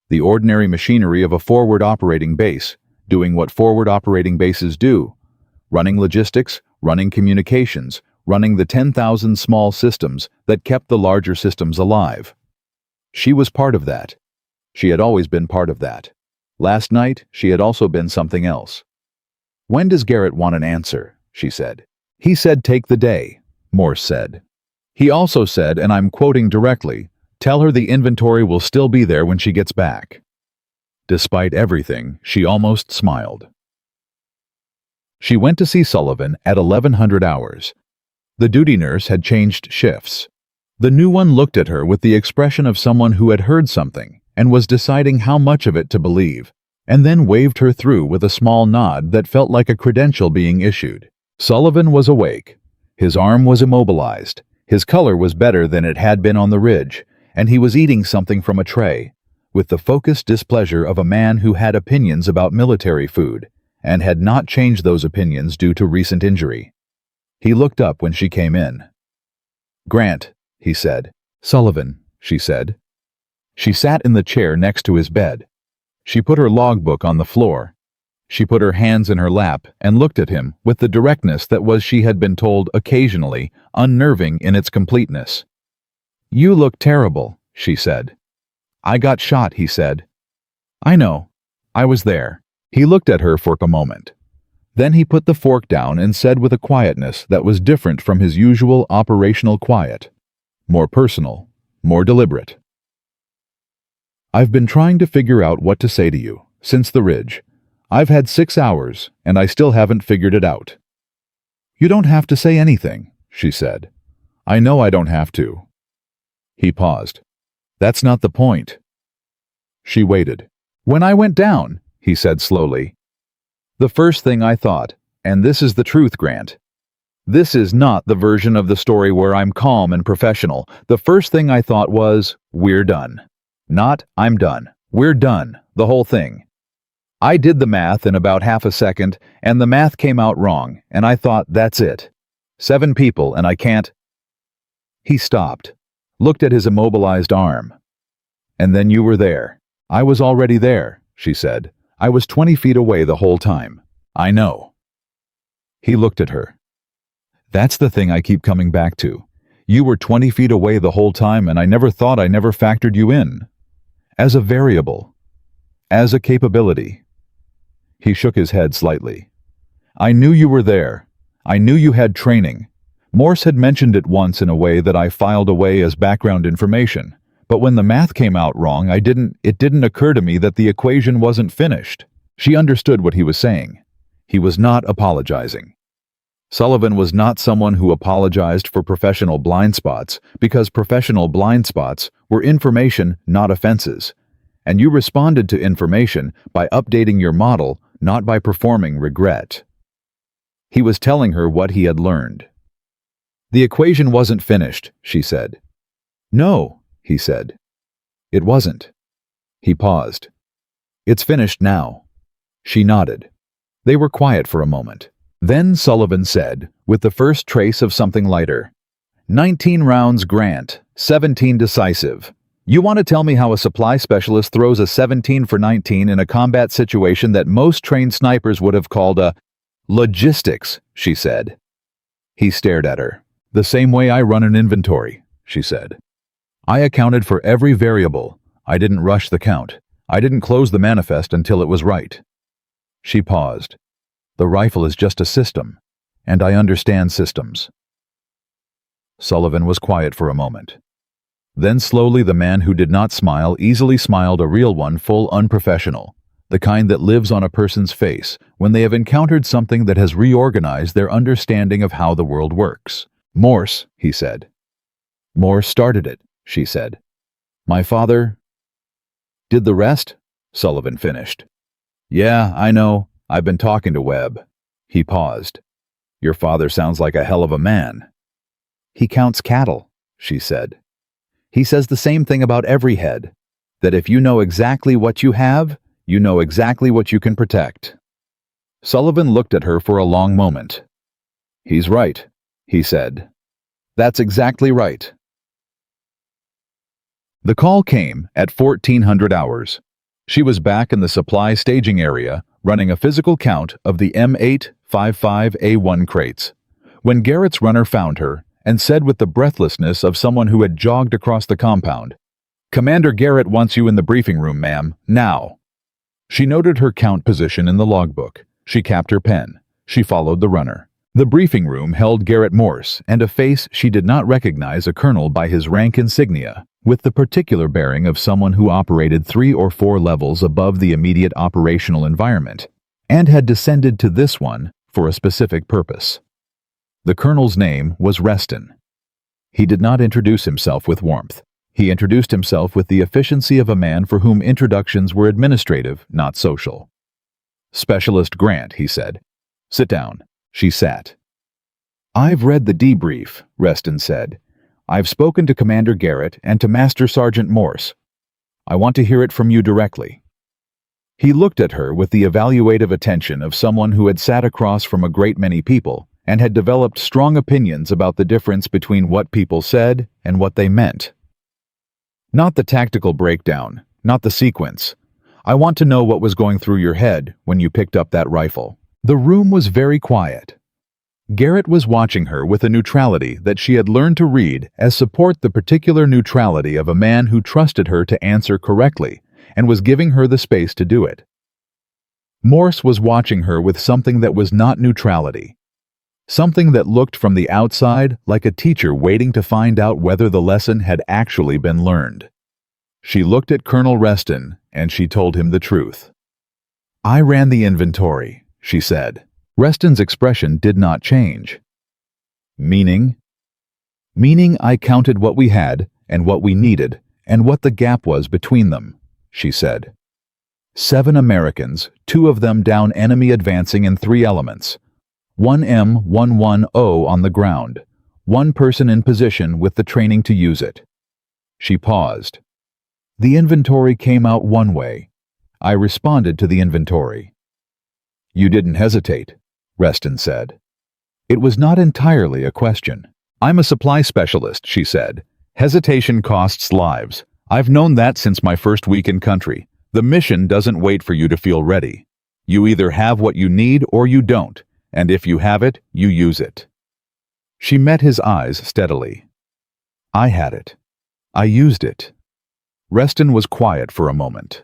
The ordinary machinery of a forward operating base, doing what forward operating bases do. Running logistics, running communications, running the 10,000 small systems that kept the larger systems alive. She was part of that. She had always been part of that. Last night, she had also been something else. When does Garrett want an answer? She said. He said take the day, Morse said. He also said, and I'm quoting directly, tell her the inventory will still be there when she gets back. Despite everything, she almost smiled. She went to see Sullivan at 1100 hours. The duty nurse had changed shifts. The new one looked at her with the expression of someone who had heard something and was deciding how much of it to believe, and then waved her through with a small nod that felt like a credential being issued. Sullivan was awake. His arm was immobilized. His color was better than it had been on the ridge, and he was eating something from a tray, with the focused displeasure of a man who had opinions about military food, and had not changed those opinions due to recent injury. He looked up when she came in. Grant, he said. Sullivan, she said. She sat in the chair next to his bed. She put her logbook on the floor. She put her hands in her lap and looked at him with the directness that was, she had been told occasionally, unnerving in its completeness. You look terrible, she said. I got shot, he said. I know. I was there. He looked at her for a moment. Then he put the fork down and said with a quietness that was different from his usual operational quiet, more personal, more deliberate. I've been trying to figure out what to say to you, since the ridge. I've had 6 hours, and I still haven't figured it out. You don't have to say anything, she said. I know I don't have to. He paused. That's not the point. She waited. When I went down, he said slowly, the first thing I thought, and this is the truth, Grant. This is not the version of the story where I'm calm and professional. The first thing I thought was, we're done. Not, I'm done. We're done, the whole thing. I did the math in about half a second, and the math came out wrong, and I thought, that's it. 7 people, and I can't. He stopped, looked at his immobilized arm. And then you were there. I was already there, she said. I was 20 feet away the whole time. I know. He looked at her. That's the thing I keep coming back to. You were 20 feet away the whole time, and I never factored you in. As a variable. As a capability. He shook his head slightly. I knew you were there. I knew you had training. Morse had mentioned it once in a way that I filed away as background information. But when the math came out wrong, it didn't occur to me that the equation wasn't finished. She understood what he was saying. He was not apologizing. Sullivan was not someone who apologized for professional blind spots, because professional blind spots were information, not offenses. And you responded to information by updating your model, not by performing regret. He was telling her what he had learned. The equation wasn't finished, she said. No, he said. It wasn't. He paused. It's finished now. She nodded. They were quiet for a moment. Then Sullivan said, with the first trace of something lighter, 19 rounds Grant, 17 decisive. You want to tell me how a supply specialist throws a 17 for 19 in a combat situation that most trained snipers would have called a logistics, she said. He stared at her. The same way I run an inventory, she said. I accounted for every variable. I didn't rush the count. I didn't close the manifest until it was right. She paused. The rifle is just a system, and I understand systems. Sullivan was quiet for a moment. Then slowly the man who did not smile easily smiled, a real one, full unprofessional, the kind that lives on a person's face when they have encountered something that has reorganized their understanding of how the world works. Morse, he said. Morse started it, she said. My father did the rest, Sullivan finished. Yeah, I know. I've been talking to Webb. He paused. Your father sounds like a hell of a man. He counts cattle, she said. He says the same thing about every head, that if you know exactly what you have, you know exactly what you can protect. Sullivan looked at her for a long moment. He's right, he said. That's exactly right. The call came at 1400 hours. She was back in the supply staging area, running a physical count of the M855A1 crates, when Garrett's runner found her and said with the breathlessness of someone who had jogged across the compound, Commander Garrett wants you in the briefing room, ma'am, now. She noted her count position in the logbook. She capped her pen. She followed the runner. The briefing room held Garrett Morse and a face she did not recognize, a colonel by his rank insignia, with the particular bearing of someone who operated 3 or 4 levels above the immediate operational environment, and had descended to this one for a specific purpose. The colonel's name was Reston. He did not introduce himself with warmth. He introduced himself with the efficiency of a man for whom introductions were administrative, not social. Specialist Grant, he said. Sit down. She sat. I've read the debrief, Reston said. I've spoken to Commander Garrett and to Master Sergeant Morse. I want to hear it from you directly. He looked at her with the evaluative attention of someone who had sat across from a great many people and had developed strong opinions about the difference between what people said and what they meant. Not the tactical breakdown, not the sequence. I want to know what was going through your head when you picked up that rifle. The room was very quiet. Garrett was watching her with a neutrality that she had learned to read as support the particular neutrality of a man who trusted her to answer correctly and was giving her the space to do it. Morse was watching her with something that was not neutrality. Something that looked from the outside like a teacher waiting to find out whether the lesson had actually been learned. She looked at Colonel Reston and she told him the truth. "I ran the inventory," she said. Reston's expression did not change. Meaning? Meaning I counted what we had and what we needed and what the gap was between them, she said. 7 Americans, 2 of them down, enemy advancing in 3 elements. 1M110 on the ground. 1 person in position with the training to use it. She paused. The inventory came out one way. I responded to the inventory. You didn't hesitate, Reston said. It was not entirely a question. I'm a supply specialist, she said. Hesitation costs lives. I've known that since my first week in country. The mission doesn't wait for you to feel ready. You either have what you need or you don't, and if you have it, you use it. She met his eyes steadily. I had it. I used it. Reston was quiet for a moment.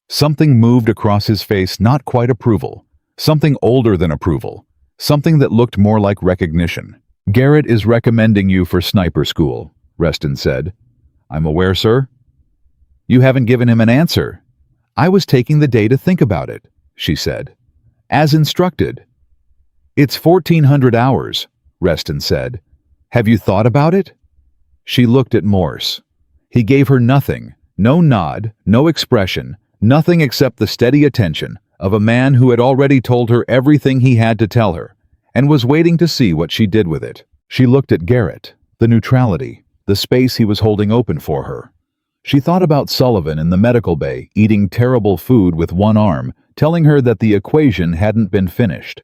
Something moved across his face, not quite approval. Something older than approval. Something that looked more like recognition. Garrett is recommending you for sniper school, Reston said. I'm aware, sir. You haven't given him an answer. I was taking the day to think about it, she said. As instructed. It's 1,400 hours, Reston said. Have you thought about it? She looked at Morse. He gave her nothing, no nod, no expression, nothing except the steady attention of a man who had already told her everything he had to tell her, and was waiting to see what she did with it. She looked at Garrett, the neutrality, the space he was holding open for her. She thought about Sullivan in the medical bay, eating terrible food with one arm, telling her that the equation hadn't been finished.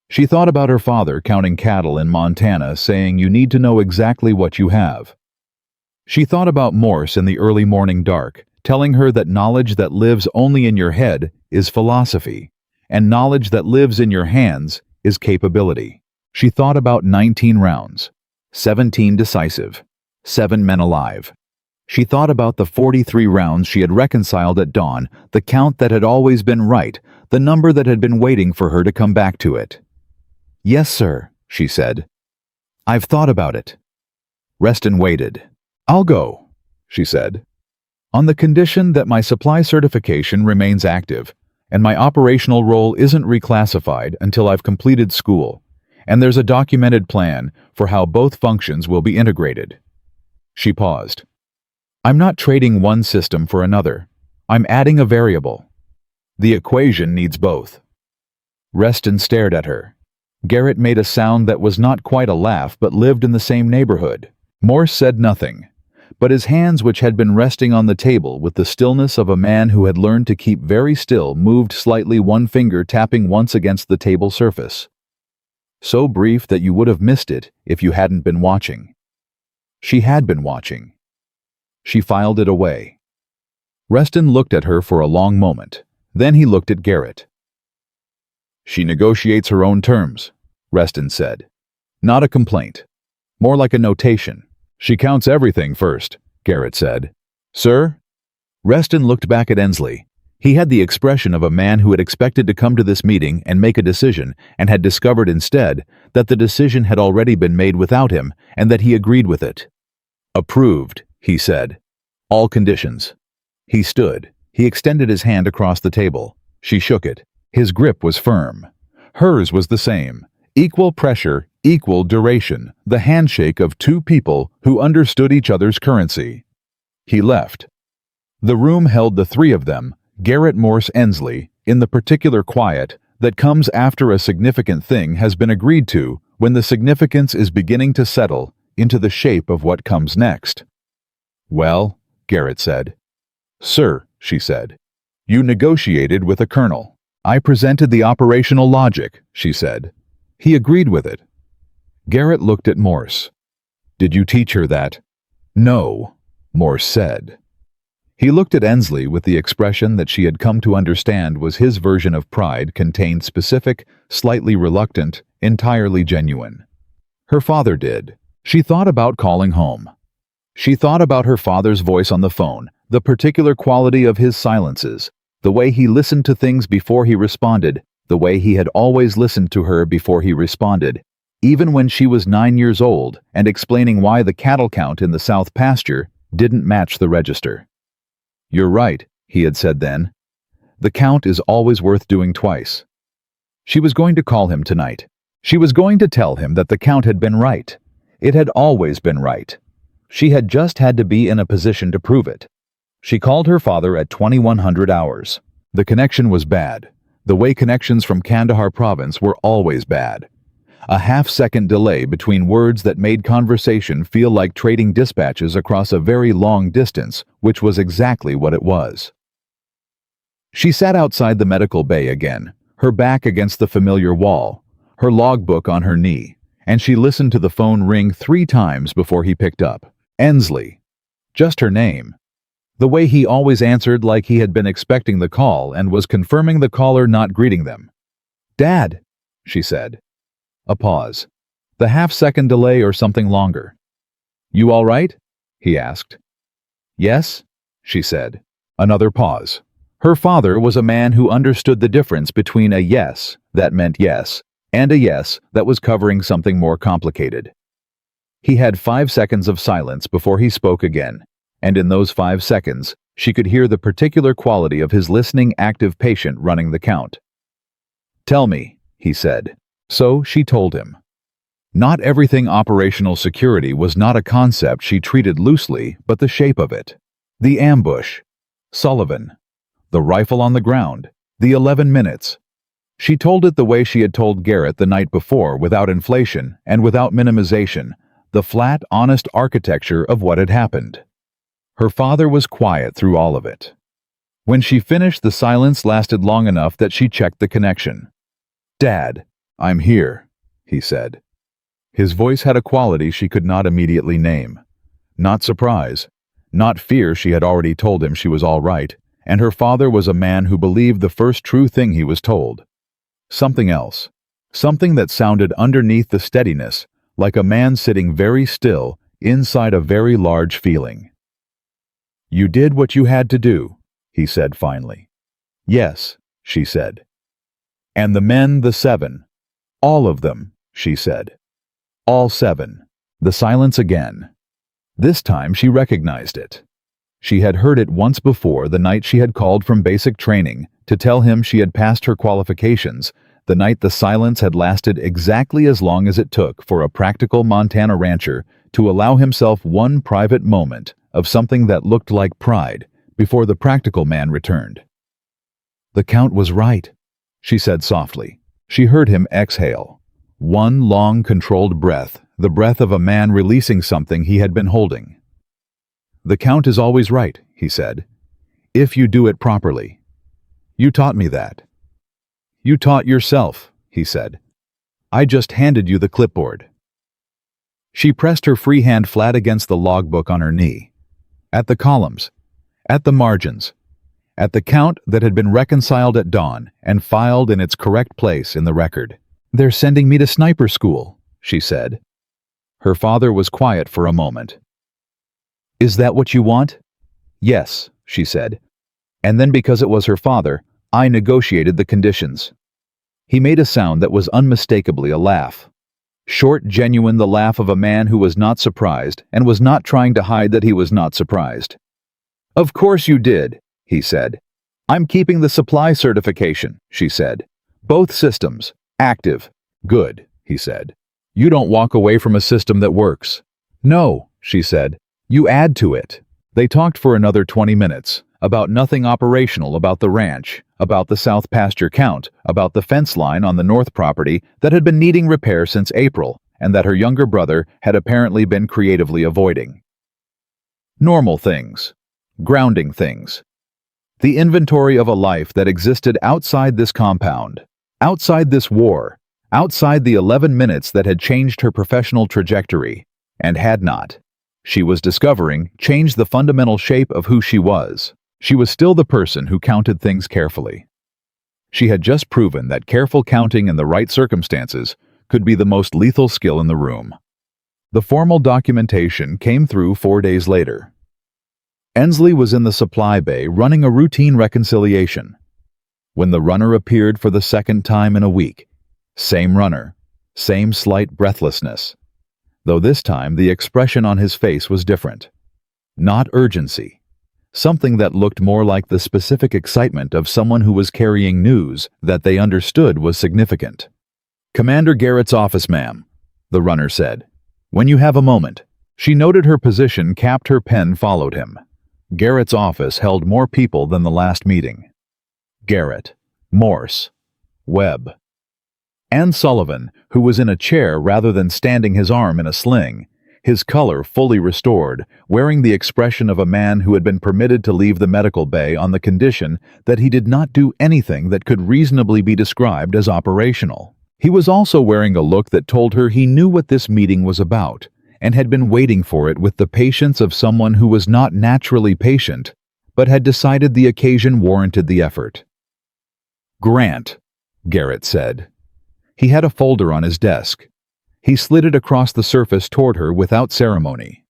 She thought about her father counting cattle in Montana, saying you need to know exactly what you have. She thought about Morse in the early morning dark, telling her that knowledge that lives only in your head is philosophy, and knowledge that lives in your hands is capability. She thought about 19 rounds, 17 decisive, 7 men alive. She thought about the 43 rounds she had reconciled at dawn, the count that had always been right, the number that had been waiting for her to come back to it. Yes, sir, she said. I've thought about it. Reston waited. I'll go, she said. On the condition that my supply certification remains active, and my operational role isn't reclassified until I've completed school, and there's a documented plan for how both functions will be integrated. She paused. I'm not trading one system for another. I'm adding a variable. The equation needs both. Reston stared at her. Garrett made a sound that was not quite a laugh but lived in the same neighborhood. Morse said nothing, but his hands, which had been resting on the table with the stillness of a man who had learned to keep very still, moved slightly, one finger tapping once against the table surface. So brief that you would have missed it if you hadn't been watching. She had been watching. She filed it away. Reston looked at her for a long moment. Then he looked at Garrett. She negotiates her own terms, Reston said. Not a complaint. More like a notation. She counts everything first, Garrett said. Sir? Reston looked back at Ensley. He had the expression of a man who had expected to come to this meeting and make a decision and had discovered instead that the decision had already been made without him and that he agreed with it. Approved, he said. All conditions. He stood. He extended his hand across the table. She shook it. His grip was firm. Hers was the same. Equal pressure, equal duration. The handshake of 2 people who understood each other's currency. He left. The room held the 3 of them, Garrett, Morse, Ensley, in the particular quiet that comes after a significant thing has been agreed to, when the significance is beginning to settle into the shape of what comes next. Well, Garrett said. Sir, she said, you negotiated with a colonel. I presented the operational logic, she said. He agreed with it. Garrett looked at Morse. "Did you teach her that?" "No," Morse said. He looked at Ensley with the expression that she had come to understand was his version of pride contained specific, slightly reluctant, entirely genuine. Her father did. She thought about calling home. She thought about her father's voice on the phone, the particular quality of his silences, the way he listened to things before he responded, the way he had always listened to her before he responded, even when she was 9 years old, and explaining why the cattle count in the south pasture didn't match the register. "You're right," he had said then. "The count is always worth doing twice." She was going to call him tonight. She was going to tell him that the count had been right. It had always been right. She had just had to be in a position to prove it. She called her father at 2100 hours. The connection was bad. The way connections from Kandahar province were always bad. A half-second delay between words that made conversation feel like trading dispatches across a very long distance, which was exactly what it was. She sat outside the medical bay again, her back against the familiar wall, her logbook on her knee, and she listened to the phone ring 3 times before he picked up. Ensley. Just her name. The way he always answered like he had been expecting the call and was confirming the caller, not greeting them. "Dad," she said. A pause. The half-second delay or something longer. "You all right?" he asked. "Yes," she said. Another pause. Her father was a man who understood the difference between a yes that meant yes and a yes that was covering something more complicated. He had 5 seconds of silence before he spoke again, and in those 5 seconds, she could hear the particular quality of his listening, active patient running the count. "Tell me," he said. So she told him. Not everything operational security was not a concept she treated loosely, but the shape of it. The ambush. Sullivan. The rifle on the ground. The 11 minutes. She told it the way she had told Garrett the night before, without inflation and without minimization, the flat, honest architecture of what had happened. Her father was quiet through all of it. When she finished, the silence lasted long enough that she checked the connection. "Dad, I'm here," he said. His voice had a quality she could not immediately name. Not surprise, not fear. She had already told him she was all right, and her father was a man who believed the first true thing he was told. Something else. Something that sounded underneath the steadiness, like a man sitting very still inside a very large feeling. "You did what you had to do," he said finally. "Yes," she said. "And the men, the 7. All of them," she said. "All 7. The silence again. This time she recognized it. She had heard it once before, the night she had called from basic training to tell him she had passed her qualifications, the night the silence had lasted exactly as long as it took for a practical Montana rancher to allow himself one private moment of something that looked like pride before the practical man returned. "The count was right," she said softly. She heard him exhale. One long, controlled breath, the breath of a man releasing something he had been holding. "The count is always right," he said, "if you do it properly. You taught me that." "You taught yourself," he said. "I just handed you the clipboard." She pressed her free hand flat against the logbook on her knee. At the columns, at the margins, at the count that had been reconciled at dawn and filed in its correct place in the record. "They're sending me to sniper school," she said. Her father was quiet for a moment. "Is that what you want?" "Yes," she said. And then, because it was her father, I negotiated the conditions. He made a sound that was unmistakably a laugh. Short, genuine, the laugh of a man who was not surprised and was not trying to hide that he was not surprised. "Of course you did," he said. "I'm keeping the supply certification," she said. "Both systems. Active." "Good," he said. "You don't walk away from a system that works." "No," she said. "You add to it." They talked for another 20 minutes, about nothing operational, about the ranch, about the south pasture count, about the fence line on the north property that had been needing repair since April and that her younger brother had apparently been creatively avoiding. Normal things. Grounding things. The inventory of a life that existed outside this compound, outside this war, Outside the 11 minutes that had changed her professional trajectory, and had not, she was discovering, changed the fundamental shape of who she was. She was still the person who counted things carefully. She had just proven that careful counting in the right circumstances could be the most lethal skill in the room. The formal documentation came through 4 days later. Ensley was in the supply bay running a routine reconciliation when the runner appeared for the second time in a week. Same runner, same slight breathlessness, though this time the expression on his face was different. Not urgency, something that looked more like the specific excitement of someone who was carrying news that they understood was significant. "Commander Garrett's office, ma'am," the runner said. "When you have a moment." She noted her position, capped her pen, followed him. Garrett's office held more people than the last meeting. Garrett, Morse, Webb. And Sullivan, who was in a chair rather than standing his arm in a sling, his color fully restored, wearing the expression of a man who had been permitted to leave the medical bay on the condition that he did not do anything that could reasonably be described as operational. He was also wearing a look that told her he knew what this meeting was about, and had been waiting for it with the patience of someone who was not naturally patient, but had decided the occasion warranted the effort. "Grant," Garrett said. He had a folder on his desk. He slid it across the surface toward her without ceremony.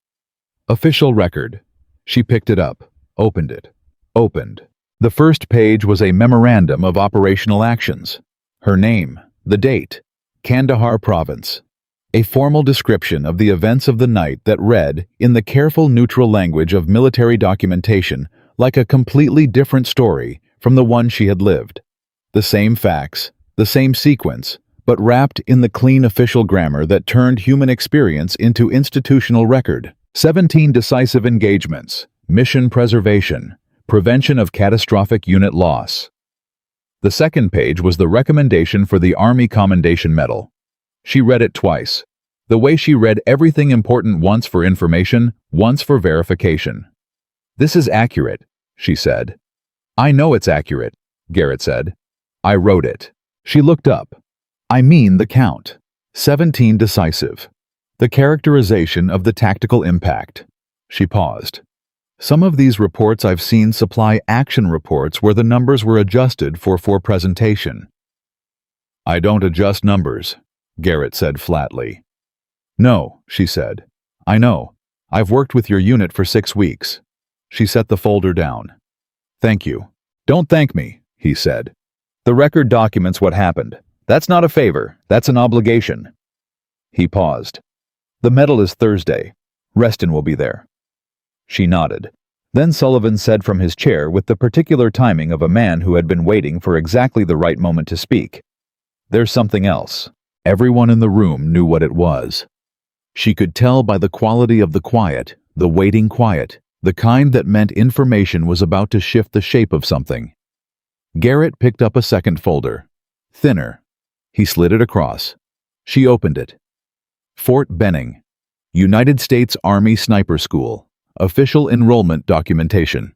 "Official record." She picked it up, opened it, opened. The first page was a memorandum of operational actions. Her name, the date, Kandahar Province. A formal description of the events of the night that read, in the careful neutral language of military documentation, like a completely different story from the one she had lived. The same facts, the same sequence, but wrapped in the clean official grammar that turned human experience into institutional record. 17 decisive engagements, mission preservation, prevention of catastrophic unit loss. The second page was the recommendation for the Army Commendation Medal. She read it twice, the way she read everything important, once for information, once for verification. "This is accurate," she said. "I know it's accurate," Garrett said. "I wrote it." She looked up. "I mean the count. 17 decisive. The characterization of the tactical impact." She paused. "Some of these reports I've seen supply action reports where the numbers were adjusted for presentation." "I don't adjust numbers," Garrett said flatly. "No," she said. "I know. I've worked with your unit for 6 weeks." She set the folder down. "Thank you." "Don't thank me," he said. "The record documents what happened. That's not a favor, that's an obligation." He paused. "The medal is Thursday. Reston will be there." She nodded. Then Sullivan said from his chair, with the particular timing of a man who had been waiting for exactly the right moment to speak, "There's something else." Everyone in the room knew what it was. She could tell by the quality of the quiet, the waiting quiet, the kind that meant information was about to shift the shape of something. Garrett picked up a second folder. Thinner. He slid it across. She opened it. Fort Benning, United States Army Sniper School, official enrollment documentation.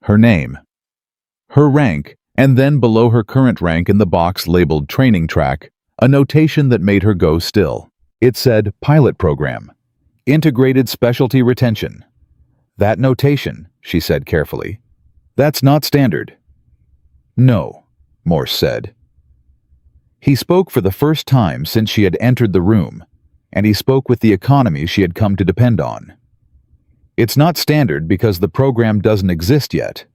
Her name. Her rank, and then below her current rank in the box labeled training track, a notation that made her go still. It said pilot program. Integrated specialty retention. "That notation," she said carefully. "That's not standard." "No," Morse said. He spoke for the first time since she had entered the room, and he spoke with the economy she had come to depend on. "It's not standard because the program doesn't exist yet."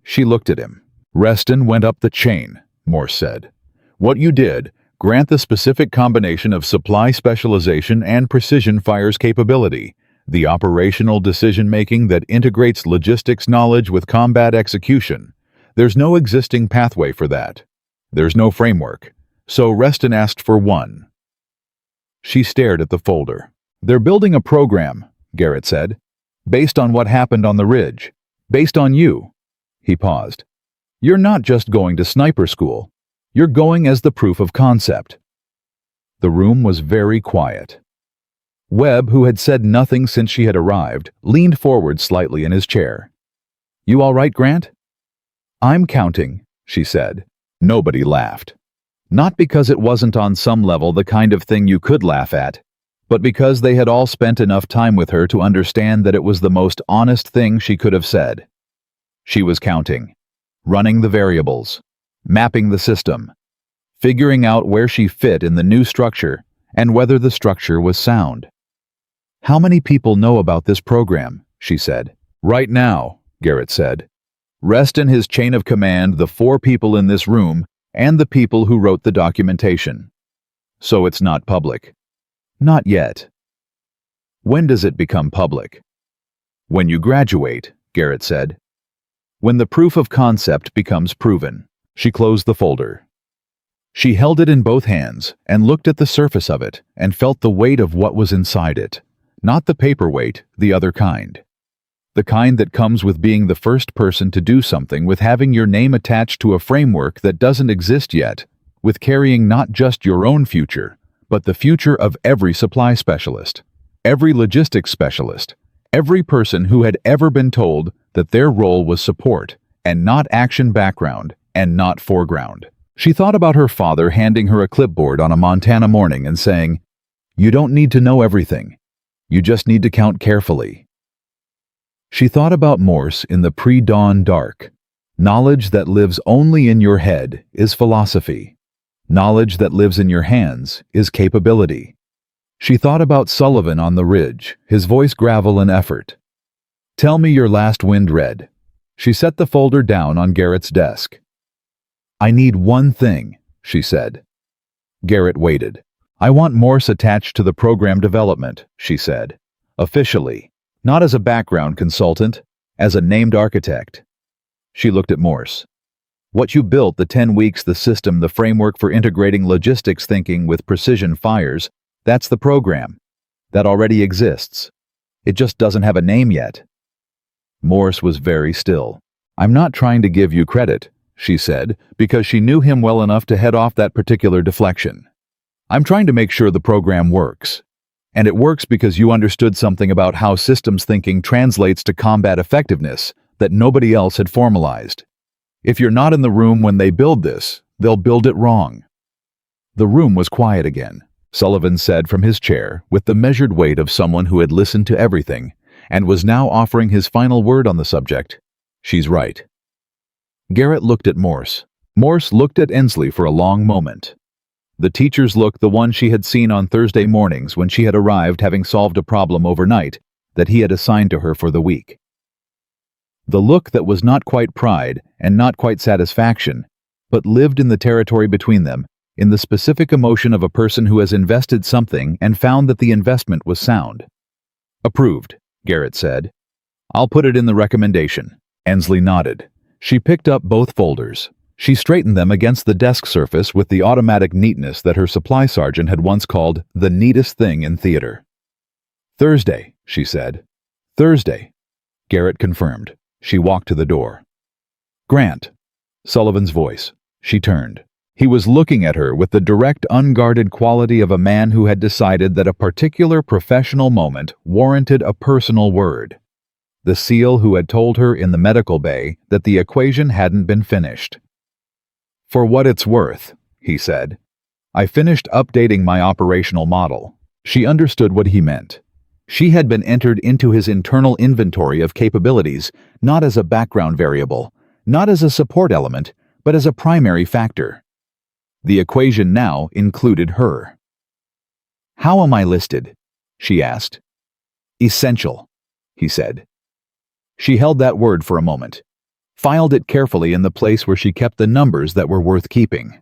She looked at him. "Reston went up the chain," Morse said. "What you did, grant the specific combination of supply specialization and precision fires capability, the operational decision-making that integrates logistics knowledge with combat execution. There's no existing pathway for that. There's no framework. So Reston asked for one." She stared at the folder. "They're building a program," Garrett said, "based on what happened on the ridge. Based on you." He paused. "You're not just going to sniper school. You're going as the proof of concept." The room was very quiet. Webb, who had said nothing since she had arrived, leaned forward slightly in his chair. "You all right, Grant?" "I'm counting," she said. Nobody laughed. Not because it wasn't on some level the kind of thing you could laugh at, but because they had all spent enough time with her to understand that it was the most honest thing she could have said. She was counting, running the variables, mapping the system, figuring out where she fit in the new structure and whether the structure was sound. "How many people know about this program?" she said. "Right now," Garrett said. "Rest in his chain of command the 4 people in this room and the people who wrote the documentation. So it's not public." "Not yet." "When does it become public?" "When you graduate," Garrett said. "When the proof of concept becomes proven." She closed the folder. She held it in both hands and looked at the surface of it and felt the weight of what was inside it. Not the paperweight, the other kind. The kind that comes with being the first person to do something, with having your name attached to a framework that doesn't exist yet, with carrying not just your own future, but the future of every supply specialist, every logistics specialist, every person who had ever been told that their role was support and not action, background and not foreground. She thought about her father handing her a clipboard on a Montana morning and saying, "You don't need to know everything. You just need to count carefully." She thought about Morse in the pre-dawn dark. Knowledge that lives only in your head is philosophy. Knowledge that lives in your hands is capability. She thought about Sullivan on the ridge, his voice gravel and effort. "Tell me your last wind read." She set the folder down on Garrett's desk. "I need one thing," she said. Garrett waited. "I want Morse attached to the program development," she said. "Officially. Not as a background consultant, as a named architect." She looked at Morse. "What you built, the 10 weeks, the system, the framework for integrating logistics thinking with precision fires, that's the program. That already exists. It just doesn't have a name yet." Morse was very still. "I'm not trying to give you credit," she said, because she knew him well enough to head off that particular deflection. "I'm trying to make sure the program works. And it works because you understood something about how systems thinking translates to combat effectiveness that nobody else had formalized. If you're not in the room when they build this, they'll build it wrong." The room was quiet again, Sullivan said from his chair, with the measured weight of someone who had listened to everything and was now offering his final word on the subject. "She's right." Garrett looked at Morse. Morse looked at Ensley for a long moment. The teacher's look, the one she had seen on Thursday mornings when she had arrived having solved a problem overnight that he had assigned to her for the week. The look that was not quite pride and not quite satisfaction, but lived in the territory between them, in the specific emotion of a person who has invested something and found that the investment was sound. "Approved," Garrett said. "I'll put it in the recommendation." Ensley nodded. She picked up both folders. She straightened them against the desk surface with the automatic neatness that her supply sergeant had once called the neatest thing in theater. "Thursday," she said. "Thursday," Garrett confirmed. She walked to the door. "Grant," Sullivan's voice. She turned. He was looking at her with the direct, unguarded quality of a man who had decided that a particular professional moment warranted a personal word. The SEAL who had told her in the medical bay that the equation hadn't been finished. "For what it's worth," he said, "I finished updating my operational model." She understood what he meant. She had been entered into his internal inventory of capabilities, not as a background variable, not as a support element, but as a primary factor. The equation now included her. "How am I listed?" she asked. "Essential," he said. She held that word for a moment, filed it carefully in the place where she kept the numbers that were worth keeping.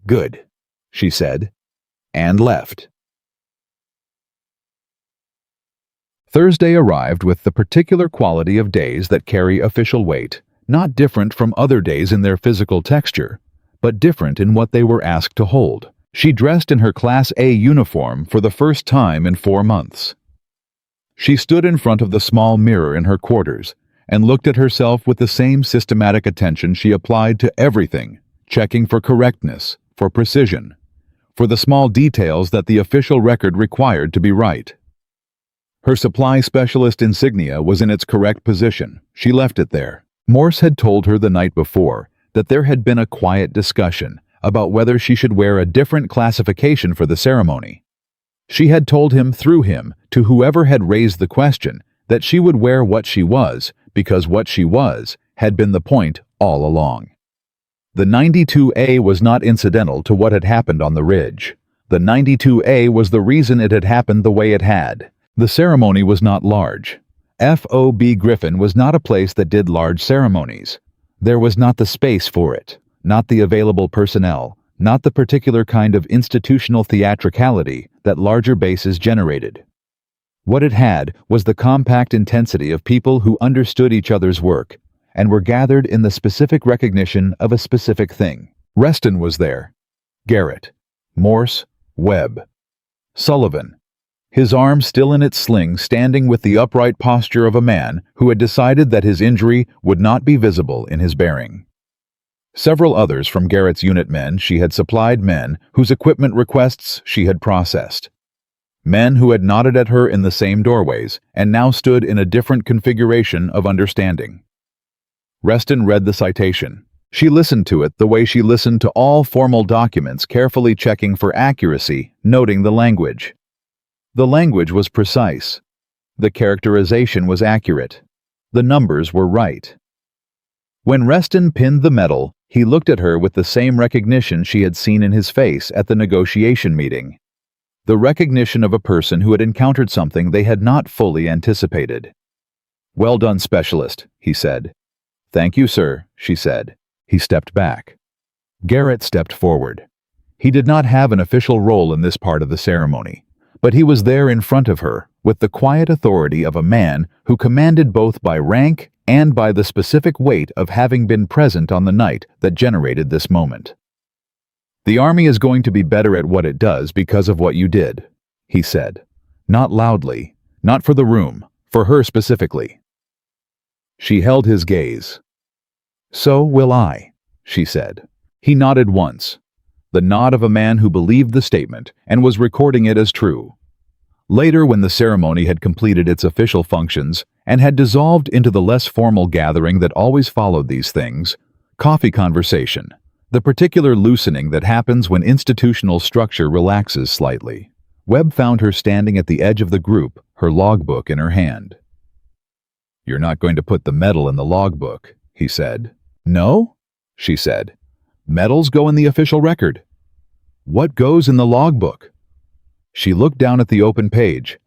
"Good," she said, and left. Thursday arrived with the particular quality of days that carry official weight, not different from other days in their physical texture, but different in what they were asked to hold. She dressed in her Class A uniform for the first time in 4 months. She stood in front of the small mirror in her quarters and looked at herself with the same systematic attention she applied to everything, checking for correctness, for precision, for the small details that the official record required to be right. Her supply specialist insignia was in its correct position. She left it there. Morse had told her the night before that there had been a quiet discussion, about whether she should wear a different classification for the ceremony. She had told him through him to whoever had raised the question that she would wear what she was because what she was had been the point all along. The 92A was not incidental to what had happened on the ridge. The 92A was the reason it had happened the way it had. The ceremony was not large. FOB Griffin was not a place that did large ceremonies. There was not the space for it, not the available personnel, not the particular kind of institutional theatricality that larger bases generated. What it had was the compact intensity of people who understood each other's work and were gathered in the specific recognition of a specific thing. Reston was there. Garrett. Morse. Webb. Sullivan. His arm still in its sling, standing with the upright posture of a man who had decided that his injury would not be visible in his bearing. Several others from Garrett's unit men she had supplied, men whose equipment requests she had processed. Men who had nodded at her in the same doorways and now stood in a different configuration of understanding. Reston read the citation. She listened to it the way she listened to all formal documents, carefully checking for accuracy, noting the language. The language was precise. The characterization was accurate. The numbers were right. When Reston pinned the medal, he looked at her with the same recognition she had seen in his face at the negotiation meeting. The recognition of a person who had encountered something they had not fully anticipated. "Well done, specialist," he said. "Thank you, sir," she said. He stepped back. Garrett stepped forward. He did not have an official role in this part of the ceremony, but he was there in front of her with the quiet authority of a man who commanded both by rank and by the specific weight of having been present on the night that generated this moment. "The Army is going to be better at what it does because of what you did," he said. Not loudly, not for the room, for her specifically. She held his gaze. "So will I," she said. He nodded once, the nod of a man who believed the statement and was recording it as true. Later, when the ceremony had completed its official functions and had dissolved into the less formal gathering that always followed these things, coffee conversation, the particular loosening that happens when institutional structure relaxes slightly, Webb found her standing at the edge of the group, her logbook in her hand. "You're not going to put the medal in the logbook," he said. "No?" she said. "Medals go in the official record." "What goes in the logbook?" She looked down at the open page.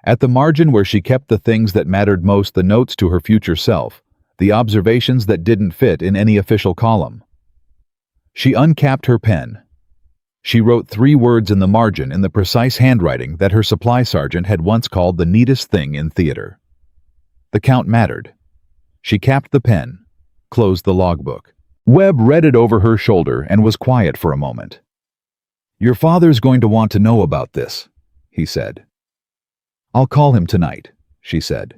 At the margin where she kept the things that mattered most, the notes to her future self, the observations that didn't fit in any official column. She uncapped her pen. She wrote 3 words in the margin in the precise handwriting that her supply sergeant had once called the neatest thing in theater. The count mattered. She capped the pen, closed the logbook. Webb read it over her shoulder and was quiet for a moment. "Your father's going to want to know about this," he said. "I'll call him tonight," she said.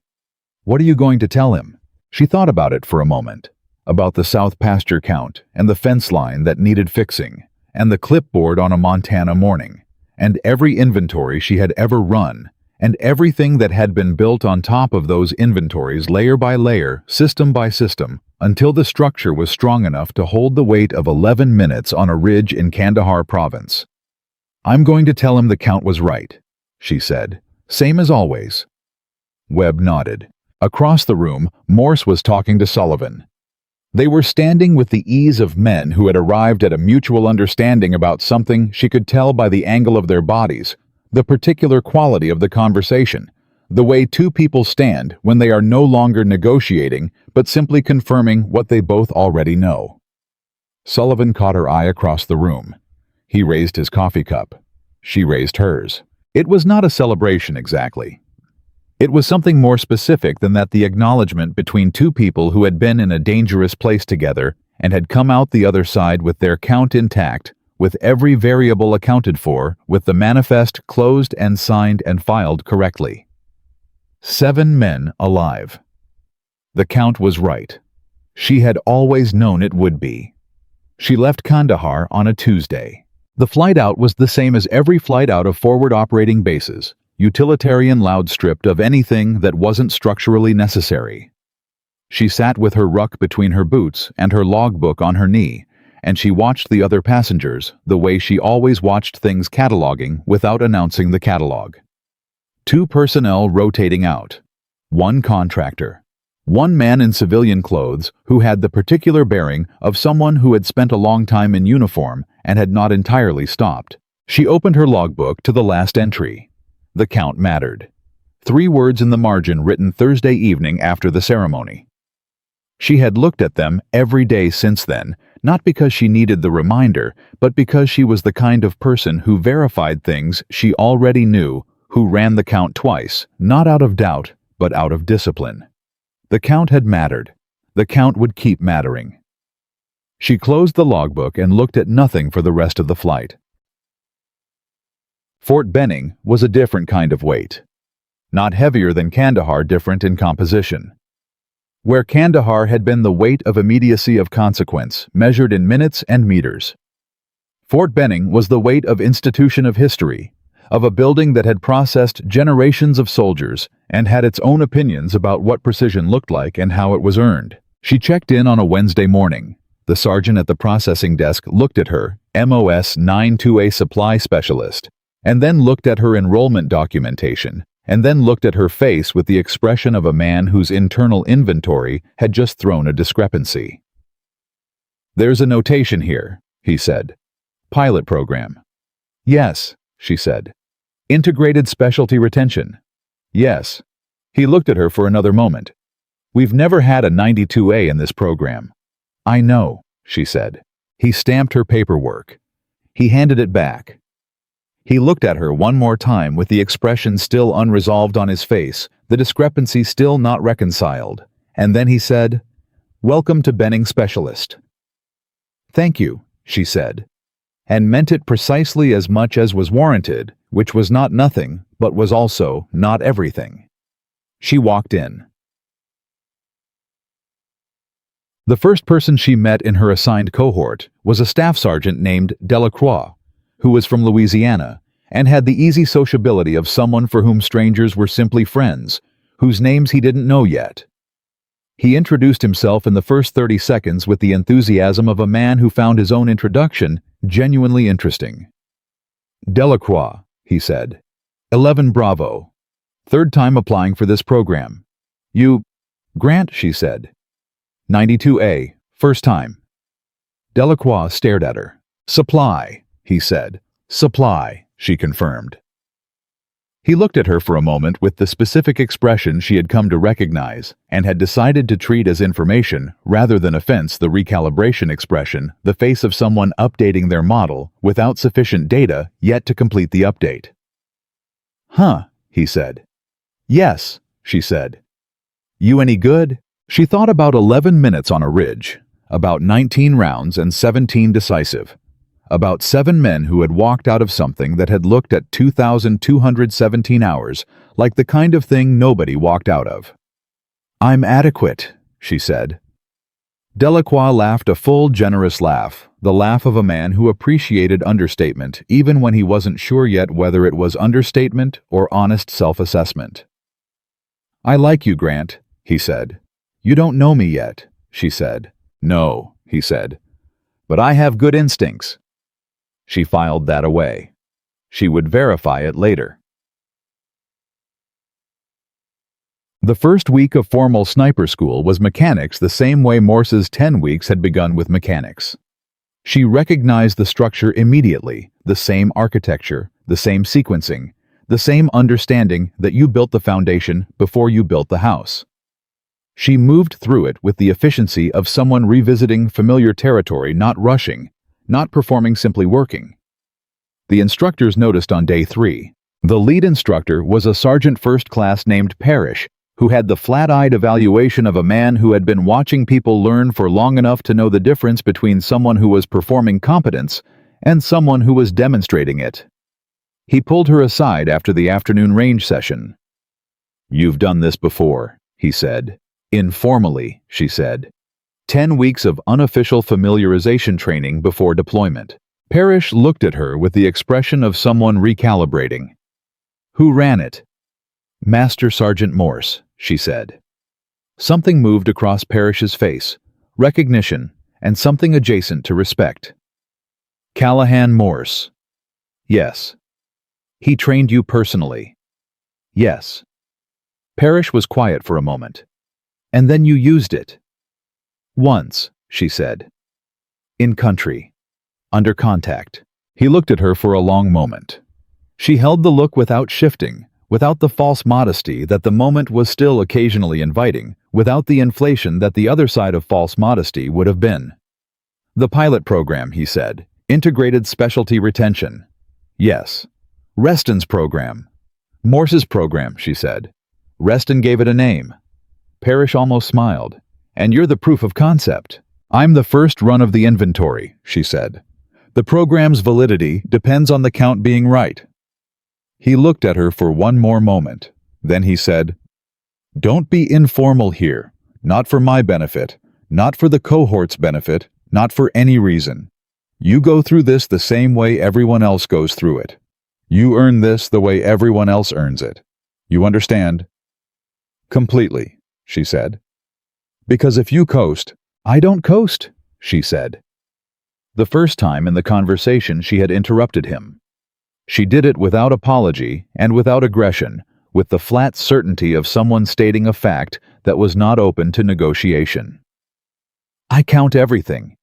"What are you going to tell him?" She thought about it for a moment, about the South pasture count and the fence line that needed fixing, and the clipboard on a Montana morning, and every inventory she had ever run, and everything that had been built on top of those inventories layer by layer, system by system, until the structure was strong enough to hold the weight of 11 minutes on a ridge in Kandahar province. "I'm going to tell him the count was right," she said. "Same as always." Webb nodded. Across the room, Morse was talking to Sullivan. They were standing with the ease of men who had arrived at a mutual understanding about something she could tell by the angle of their bodies, the particular quality of the conversation, the way 2 people stand when they are no longer negotiating but simply confirming what they both already know. Sullivan caught her eye across the room. He raised his coffee cup. She raised hers. It was not a celebration exactly. It was something more specific than that, the acknowledgement between 2 people who had been in a dangerous place together and had come out the other side with their count intact, with every variable accounted for, with the manifest closed and signed and filed correctly. 7 men alive. The count was right. She had always known it would be. She left Kandahar on a Tuesday. The flight out was the same as every flight out of forward operating bases, utilitarian, loud, stripped of anything that wasn't structurally necessary. She sat with her ruck between her boots and her logbook on her knee, and she watched the other passengers the way she always watched things cataloging without announcing the catalog. 2 personnel rotating out. 1 contractor. 1 man in civilian clothes who had the particular bearing of someone who had spent a long time in uniform and had not entirely stopped. She opened her logbook to the last entry. The count mattered. 3 words in the margin written Thursday evening after the ceremony. She had looked at them every day since then, not because she needed the reminder, but because she was the kind of person who verified things she already knew, who ran the count twice, not out of doubt, but out of discipline. The count had mattered. The count would keep mattering. She closed the logbook and looked at nothing for the rest of the flight. Fort Benning was a different kind of weight. Not heavier than Kandahar, different in composition. Where Kandahar had been the weight of immediacy of consequence, measured in minutes and meters. Fort Benning was the weight of institution of history, of a building that had processed generations of soldiers and had its own opinions about what precision looked like and how it was earned. She checked in on a Wednesday morning. The sergeant at the processing desk looked at her, MOS 92A supply specialist, and then looked at her enrollment documentation, and then looked at her face with the expression of a man whose internal inventory had just thrown a discrepancy. "There's a notation here," he said. "Pilot program." "Yes," she said. "Integrated specialty retention." "Yes." He looked at her for another moment. "We've never had a 92A in this program." "I know," she said. He stamped her paperwork. He handed it back. He looked at her one more time with the expression still unresolved on his face, the discrepancy still not reconciled, and then he said, "Welcome to Benning Specialist." "Thank you," she said, and meant it precisely as much as was warranted, which was not nothing, but was also not everything. She walked in. The first person she met in her assigned cohort was a staff sergeant named Delacroix, who was from Louisiana, and had the easy sociability of someone for whom strangers were simply friends, whose names he didn't know yet. He introduced himself in the first 30 seconds with the enthusiasm of a man who found his own introduction genuinely interesting. "Delacroix," he said. 11 Bravo. 3rd time applying for this program. "You—" "Grant," she said. 92A, 1st time. Delacroix stared at her. "Supply," he said. "Supply," she confirmed. He looked at her for a moment with the specific expression she had come to recognize and had decided to treat as information rather than offense, the recalibration expression, the face of someone updating their model without sufficient data yet to complete the update. "Huh," he said. "Yes," she said. "You any good?" She thought about 11 minutes on a ridge, about 19 rounds and 17 decisive, about 7 men who had walked out of something that had looked at 2,217 hours like the kind of thing nobody walked out of. "I'm adequate," she said. Delacroix laughed a full, generous laugh, the laugh of a man who appreciated understatement even when he wasn't sure yet whether it was understatement or honest self-assessment. "I like you, Grant," he said. "You don't know me yet," she said. "No," he said. "But I have good instincts." She filed that away. She would verify it later. The first week of formal sniper school was mechanics the same way Morse's 10 weeks had begun with mechanics. She recognized the structure immediately, the same architecture, the same sequencing, the same understanding that you built the foundation before you built the house. She moved through it with the efficiency of someone revisiting familiar territory, not rushing, not performing, simply working. The instructors noticed on day 3. The lead instructor was a sergeant first class named Parrish, who had the flat-eyed evaluation of a man who had been watching people learn for long enough to know the difference between someone who was performing competence and someone who was demonstrating it. He pulled her aside after the afternoon range session. "You've done this before," he said. "Informally," she said. 10 weeks of unofficial familiarization training before deployment. Parrish looked at her with the expression of someone recalibrating. "Who ran it?" "Master Sergeant Morse," she said. Something moved across Parrish's face, recognition, and something adjacent to respect. Callahan Morse. Yes. He trained you personally. Yes. Parrish was quiet for a moment. And then you used it. Once, she said. In country. Under contact. He looked at her for a long moment. She held the look without shifting, without the false modesty that the moment was still occasionally inviting, without the inflation that the other side of false modesty would have been. The pilot program, he said. Integrated specialty retention. Yes. Reston's program. Morse's program, she said. Reston gave it a name. Parrish almost smiled. And you're the proof of concept. I'm the first run of the inventory, she said. The program's validity depends on the count being right. He looked at her for one more moment. Then he said, Don't be informal here. Not for my benefit. Not for the cohort's benefit. Not for any reason. You go through this the same way everyone else goes through it. You earn this the way everyone else earns it. You understand? Completely, she said. Because if you coast, I don't coast, she said. The first time in the conversation she had interrupted him. She did it without apology and without aggression, with the flat certainty of someone stating a fact that was not open to negotiation. I count everything.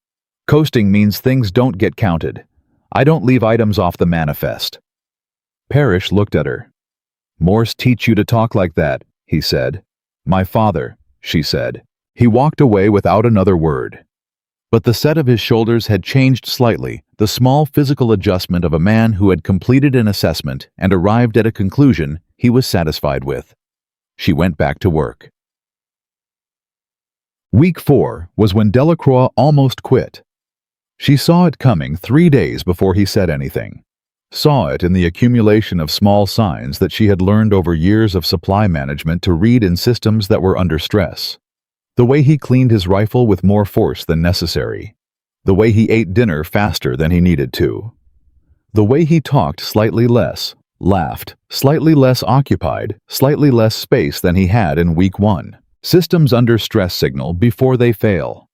Coasting means things don't get counted. I don't leave items off the manifest. Parrish looked at her. Morse teach you to talk like that, he said. My father, she said. He walked away without another word. But the set of his shoulders had changed slightly, the small physical adjustment of a man who had completed an assessment and arrived at a conclusion he was satisfied with. She went back to work. Week 4 was when Delacroix almost quit. She saw it coming 3 days before he said anything. Saw it in the accumulation of small signs that she had learned over years of supply management to read in systems that were under stress. The way he cleaned his rifle with more force than necessary. The way he ate dinner faster than he needed to. The way he talked slightly less, laughed, slightly less occupied, slightly less space than he had in week 1. Systems under stress signal before they fail.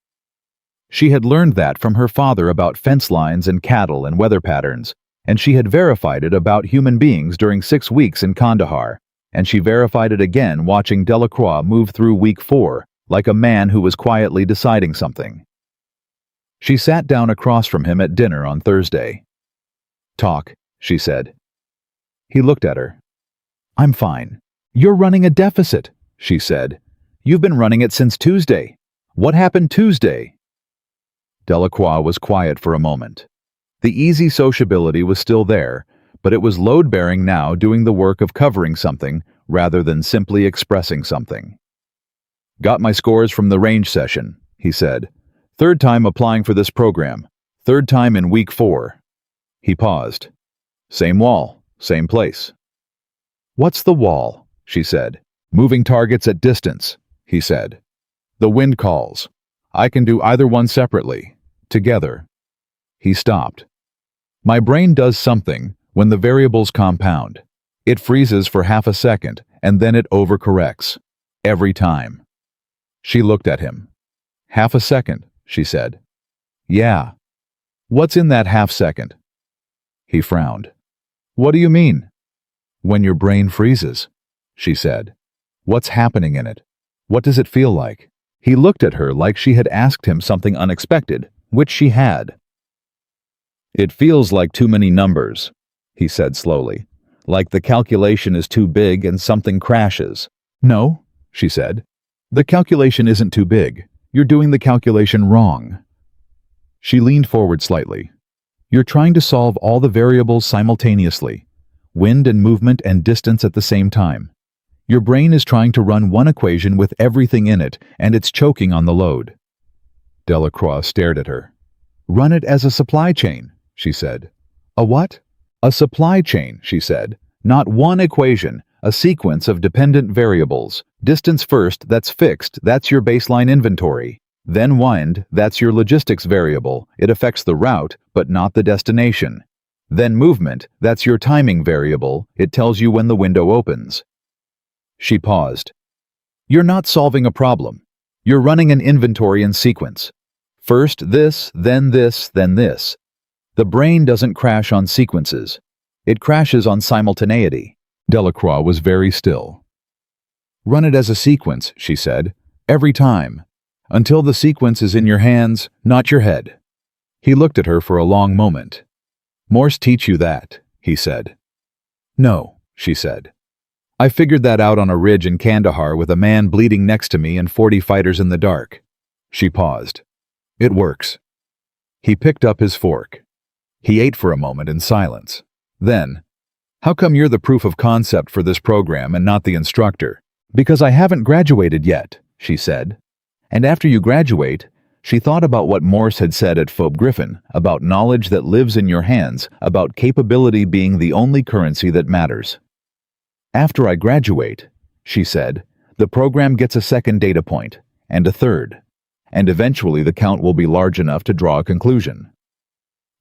She had learned that from her father about fence lines and cattle and weather patterns, and she had verified it about human beings during 6 weeks in Kandahar, and she verified it again watching Delacroix move through week 4, like a man who was quietly deciding something. She sat down across from him at dinner on Thursday. Talk, she said. He looked at her. I'm fine. You're running a deficit, she said. You've been running it since Tuesday. What happened Tuesday? Delacroix was quiet for a moment. The easy sociability was still there, but it was load-bearing now, doing the work of covering something rather than simply expressing something. Got my scores from the range session, he said. 3rd time applying for this program. 3rd time in week 4. He paused. Same wall, same place. What's the wall? She said. Moving targets at distance, he said. The wind calls. I can do either one separately. Together. He stopped. My brain does something when the variables compound. It freezes for half a second, and then it overcorrects. Every time. She looked at him. Half a second, she said. Yeah. What's in that half second? He frowned. What do you mean? When your brain freezes, she said. What's happening in it? What does it feel like? He looked at her like she had asked him something unexpected, which she had. It feels like too many numbers, he said slowly. Like the calculation is too big and something crashes. No, she said. The calculation isn't too big. You're doing the calculation wrong. She leaned forward slightly. You're trying to solve all the variables simultaneously. Wind and movement and distance at the same time. Your brain is trying to run one equation with everything in it, and it's choking on the load. Delacroix stared at her. Run it as a supply chain, she said. A what? A supply chain, she said. Not one equation, a sequence of dependent variables. Distance first, that's fixed, that's your baseline inventory. Then wind, that's your logistics variable. It affects the route, but not the destination. Then movement, that's your timing variable. It tells you when the window opens. She paused. You're not solving a problem. You're running an inventory in sequence. First this, then this, then this. The brain doesn't crash on sequences. It crashes on simultaneity. Delacroix was very still. Run it as a sequence, she said, every time, until the sequence is in your hands, not your head. He looked at her for a long moment. Morse teach you that, he said. No, she said. I figured that out on a ridge in Kandahar with a man bleeding next to me and 40 fighters in the dark. She paused. It works. He picked up his fork. He ate for a moment in silence. Then, how come you're the proof of concept for this program and not the instructor? Because I haven't graduated yet, she said. And after you graduate, she thought about what Morse had said at Phoebe Griffin, about knowledge that lives in your hands, about capability being the only currency that matters. After I graduate, she said, the program gets a second data point, and a third, and eventually the count will be large enough to draw a conclusion.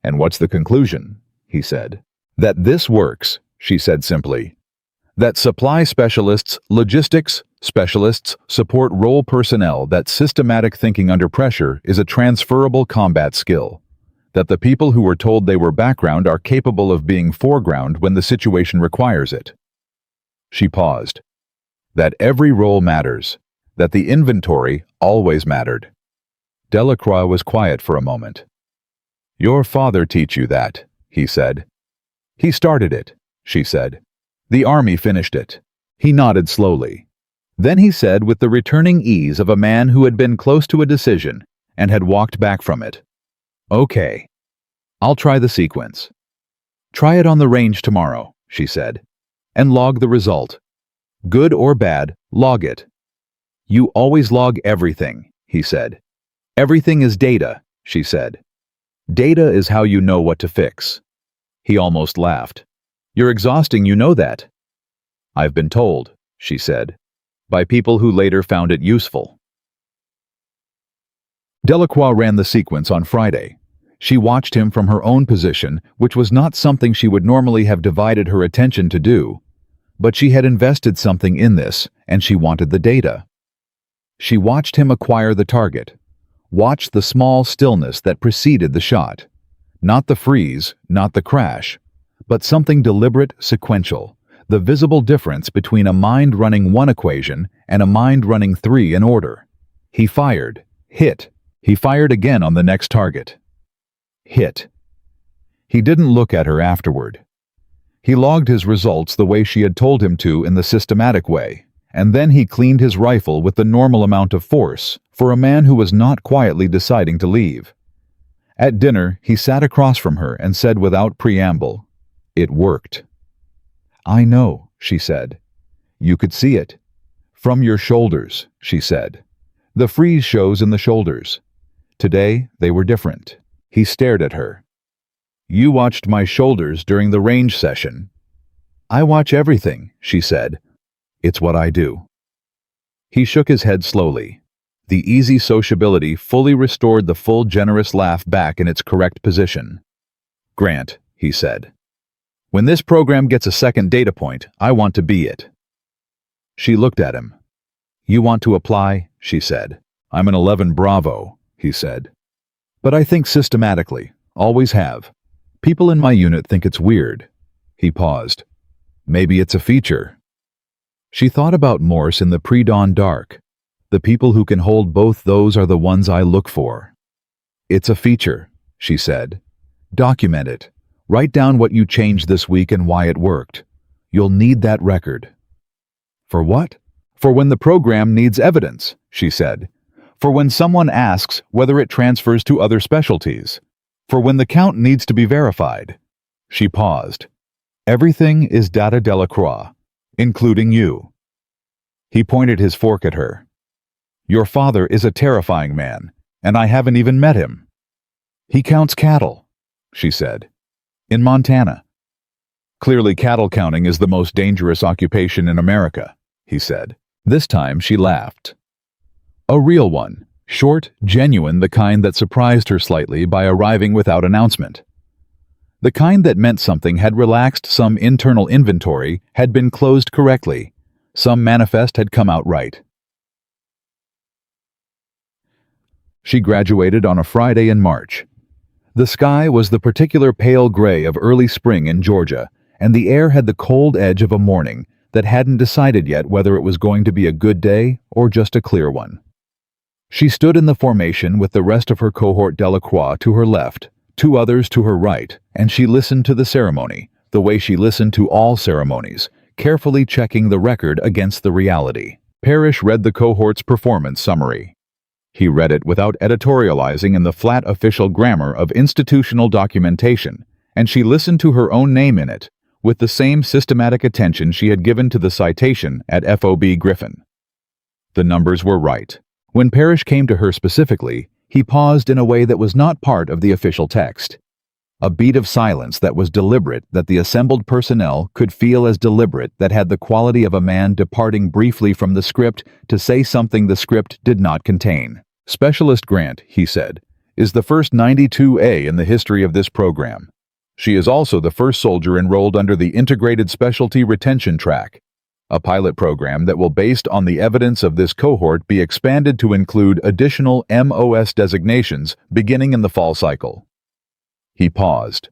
And what's the conclusion? He said. That this works, she said simply. That supply specialists, logistics specialists, support role personnel, that systematic thinking under pressure is a transferable combat skill. That the people who were told they were background are capable of being foreground when the situation requires it. She paused. That every role matters. That the inventory always mattered. Delacroix was quiet for a moment. Your father teach you that, he said. He started it, she said. The army finished it. He nodded slowly. Then he said with the returning ease of a man who had been close to a decision and had walked back from it. Okay. I'll try the sequence. Try it on the range tomorrow, she said, and log the result. Good or bad, log it. You always log everything, he said. Everything is data, she said. Data is how you know what to fix. He almost laughed. You're exhausting, you know that. I've been told, she said, by people who later found it useful. Delacroix ran the sequence on Friday. She watched him from her own position, which was not something she would normally have divided her attention to do. But she had invested something in this, and she wanted the data. She watched him acquire the target, watched the small stillness that preceded the shot. Not the freeze, not the crash, but something deliberate, sequential, the visible difference between a mind running one equation and a mind running three in order. He fired, hit. He fired again on the next target. Hit. He didn't look at her afterward. He logged his results the way she had told him to in the systematic way, and then he cleaned his rifle with the normal amount of force for a man who was not quietly deciding to leave. At dinner, he sat across from her and said without preamble, "It worked." "I know," she said. "You could see it. From your shoulders," she said. "The freeze shows in the shoulders. Today, they were different." He stared at her. "You watched my shoulders during the range session." "I watch everything," she said. "It's what I do." He shook his head slowly. The easy sociability fully restored the full generous laugh back in its correct position. "Grant," he said. "When this program gets a second data point, I want to be it." She looked at him. "You want to apply?" she said. "I'm an 11 Bravo," he said. "But I think systematically, always have. People in my unit think it's weird." He paused. "Maybe it's a feature." She thought about Morse in the pre-dawn dark. The people who can hold both those are the ones I look for. "It's a feature," she said. "Document it. Write down what you changed this week and why it worked. You'll need that record." "For what?" "For when the program needs evidence," she said. "For when someone asks whether it transfers to other specialties. For when the count needs to be verified." She paused. "Everything is data Delacroix, including you." He pointed his fork at her. "Your father is a terrifying man, and I haven't even met him." "He counts cattle," she said. "In Montana." "Clearly cattle counting is the most dangerous occupation in America," he said. This time she laughed. A real one, short, genuine, the kind that surprised her slightly by arriving without announcement. The kind that meant something had relaxed, some internal inventory had been closed correctly, some manifest had come out right. She graduated on a Friday in March. The sky was the particular pale gray of early spring in Georgia, and the air had the cold edge of a morning that hadn't decided yet whether it was going to be a good day or just a clear one. She stood in the formation with the rest of her cohort Delacroix to her left, two others to her right, and she listened to the ceremony, the way she listened to all ceremonies, carefully checking the record against the reality. Parrish read the cohort's performance summary. He read it without editorializing in the flat official grammar of institutional documentation, and she listened to her own name in it, with the same systematic attention she had given to the citation at FOB Griffin. The numbers were right. When Parrish came to her specifically, he paused in a way that was not part of the official text. A beat of silence that was deliberate, that the assembled personnel could feel as deliberate, that had the quality of a man departing briefly from the script to say something the script did not contain. Specialist Grant, he said, is the first 92A in the history of this program. She is also the first soldier enrolled under the Integrated Specialty Retention Track, a pilot program that will, based on the evidence of this cohort, be expanded to include additional MOS designations beginning in the fall cycle. He paused.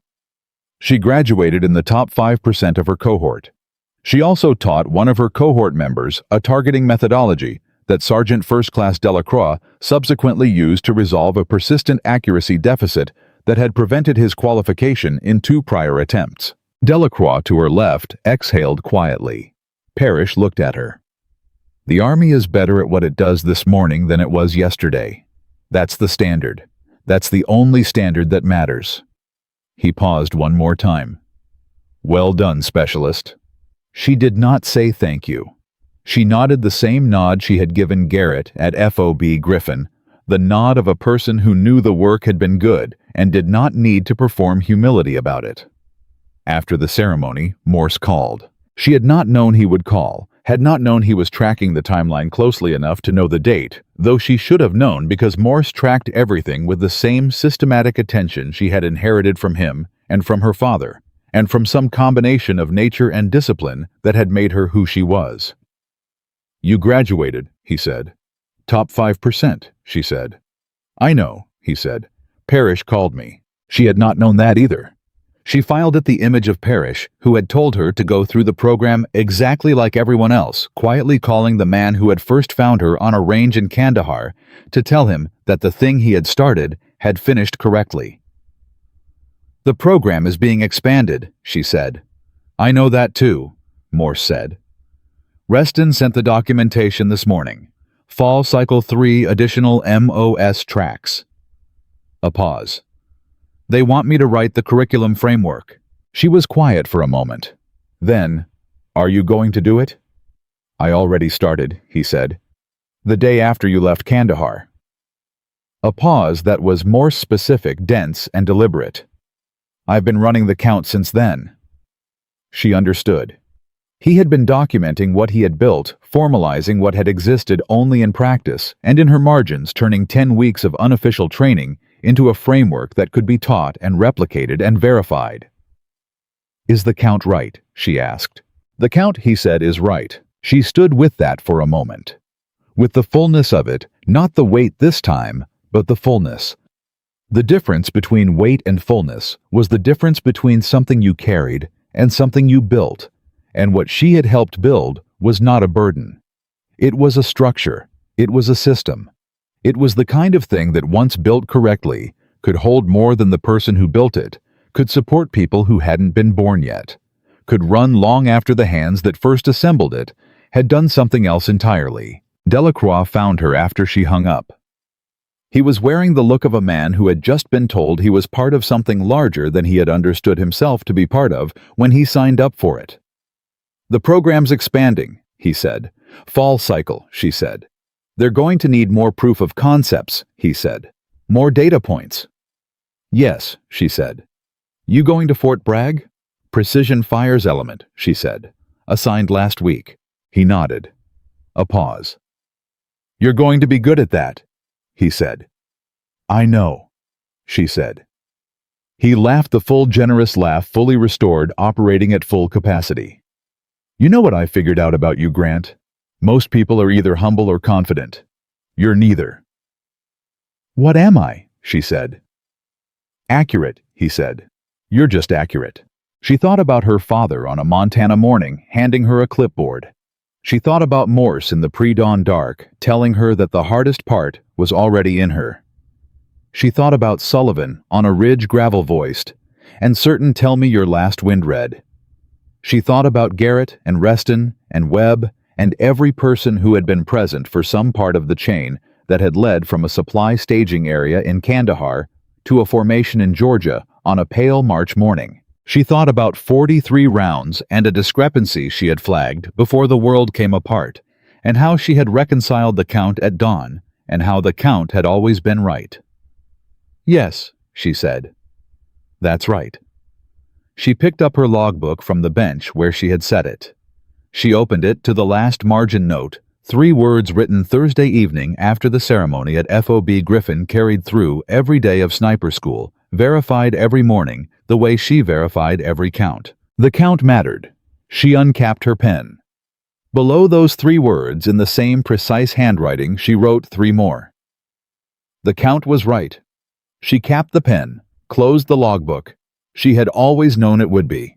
She graduated in the top 5% of her cohort. She also taught one of her cohort members a targeting methodology that Sergeant First Class Delacroix subsequently used to resolve a persistent accuracy deficit that had prevented his qualification in 2 prior attempts. Delacroix, to her left, exhaled quietly. Parrish looked at her. The Army is better at what it does this morning than it was yesterday. That's the standard. That's the only standard that matters. He paused one more time. Well done, Specialist. She did not say thank you. She nodded the same nod she had given Garrett at FOB Griffin, the nod of a person who knew the work had been good and did not need to perform humility about it. After the ceremony, Morse called. She had not known he would call, had not known he was tracking the timeline closely enough to know the date, though she should have known because Morse tracked everything with the same systematic attention she had inherited from him and from her father, and from some combination of nature and discipline that had made her who she was. You graduated, he said. Top 5%, she said. I know, he said. Parrish called me. She had not known that either. She filed at the image of Parrish, who had told her to go through the program exactly like everyone else, quietly calling the man who had first found her on a range in Kandahar to tell him that the thing he had started had finished correctly. The program is being expanded, she said. I know that too, Morse said. Reston sent the documentation this morning. Fall Cycle 3 additional MOS tracks. A pause. They want me to write the curriculum framework. She was quiet for a moment. Then, are you going to do it? I already started, he said. The day after you left Kandahar. A pause that was more specific, dense, and deliberate. I've been running the count since then. She understood. He had been documenting what he had built, formalizing what had existed only in practice, and in her margins turning 10 weeks of unofficial training into a framework that could be taught and replicated and verified. Is the count right? She asked. The count, he said, is right. She stood with that for a moment. With the fullness of it, not the weight this time, but the fullness. The difference between weight and fullness was the difference between something you carried and something you built, and what she had helped build was not a burden. It was a structure. It was a system. It was the kind of thing that, once built correctly, could hold more than the person who built it, could support people who hadn't been born yet, could run long after the hands that first assembled it had done something else entirely. Delacroix found her after she hung up. He was wearing the look of a man who had just been told he was part of something larger than he had understood himself to be part of when he signed up for it. The program's expanding, he said. Fall cycle, she said. They're going to need more proof of concepts, he said. More data points. Yes, she said. You going to Fort Bragg? Precision fires element, she said. Assigned last week. He nodded. A pause. You're going to be good at that, he said. I know, she said. He laughed the full generous laugh, fully restored, operating at full capacity. You know what I figured out about you, Grant? Most people are either humble or confident. You're neither. "What am I?" she said. "Accurate," he said. "You're just accurate." She thought about her father on a Montana morning, handing her a clipboard. She thought about Morse in the pre-dawn dark, telling her that the hardest part was already in her. She thought about Sullivan on a ridge gravel-voiced, and certain tell me your last wind read. She thought about Garrett and Reston and Webb and every person who had been present for some part of the chain that had led from a supply staging area in Kandahar to a formation in Georgia on a pale March morning. She thought about 43 rounds and a discrepancy she had flagged before the world came apart, and how she had reconciled the count at dawn, and how the count had always been right. "Yes," she said. "That's right." She picked up her logbook from the bench where she had set it. She opened it to the last margin note, 3 words written Thursday evening after the ceremony at FOB Griffin carried through every day of sniper school, verified every morning, the way she verified every count. The count mattered. She uncapped her pen. Below those 3 words, in the same precise handwriting, she wrote 3 more. The count was right. She capped the pen, closed the logbook. She had always known it would be.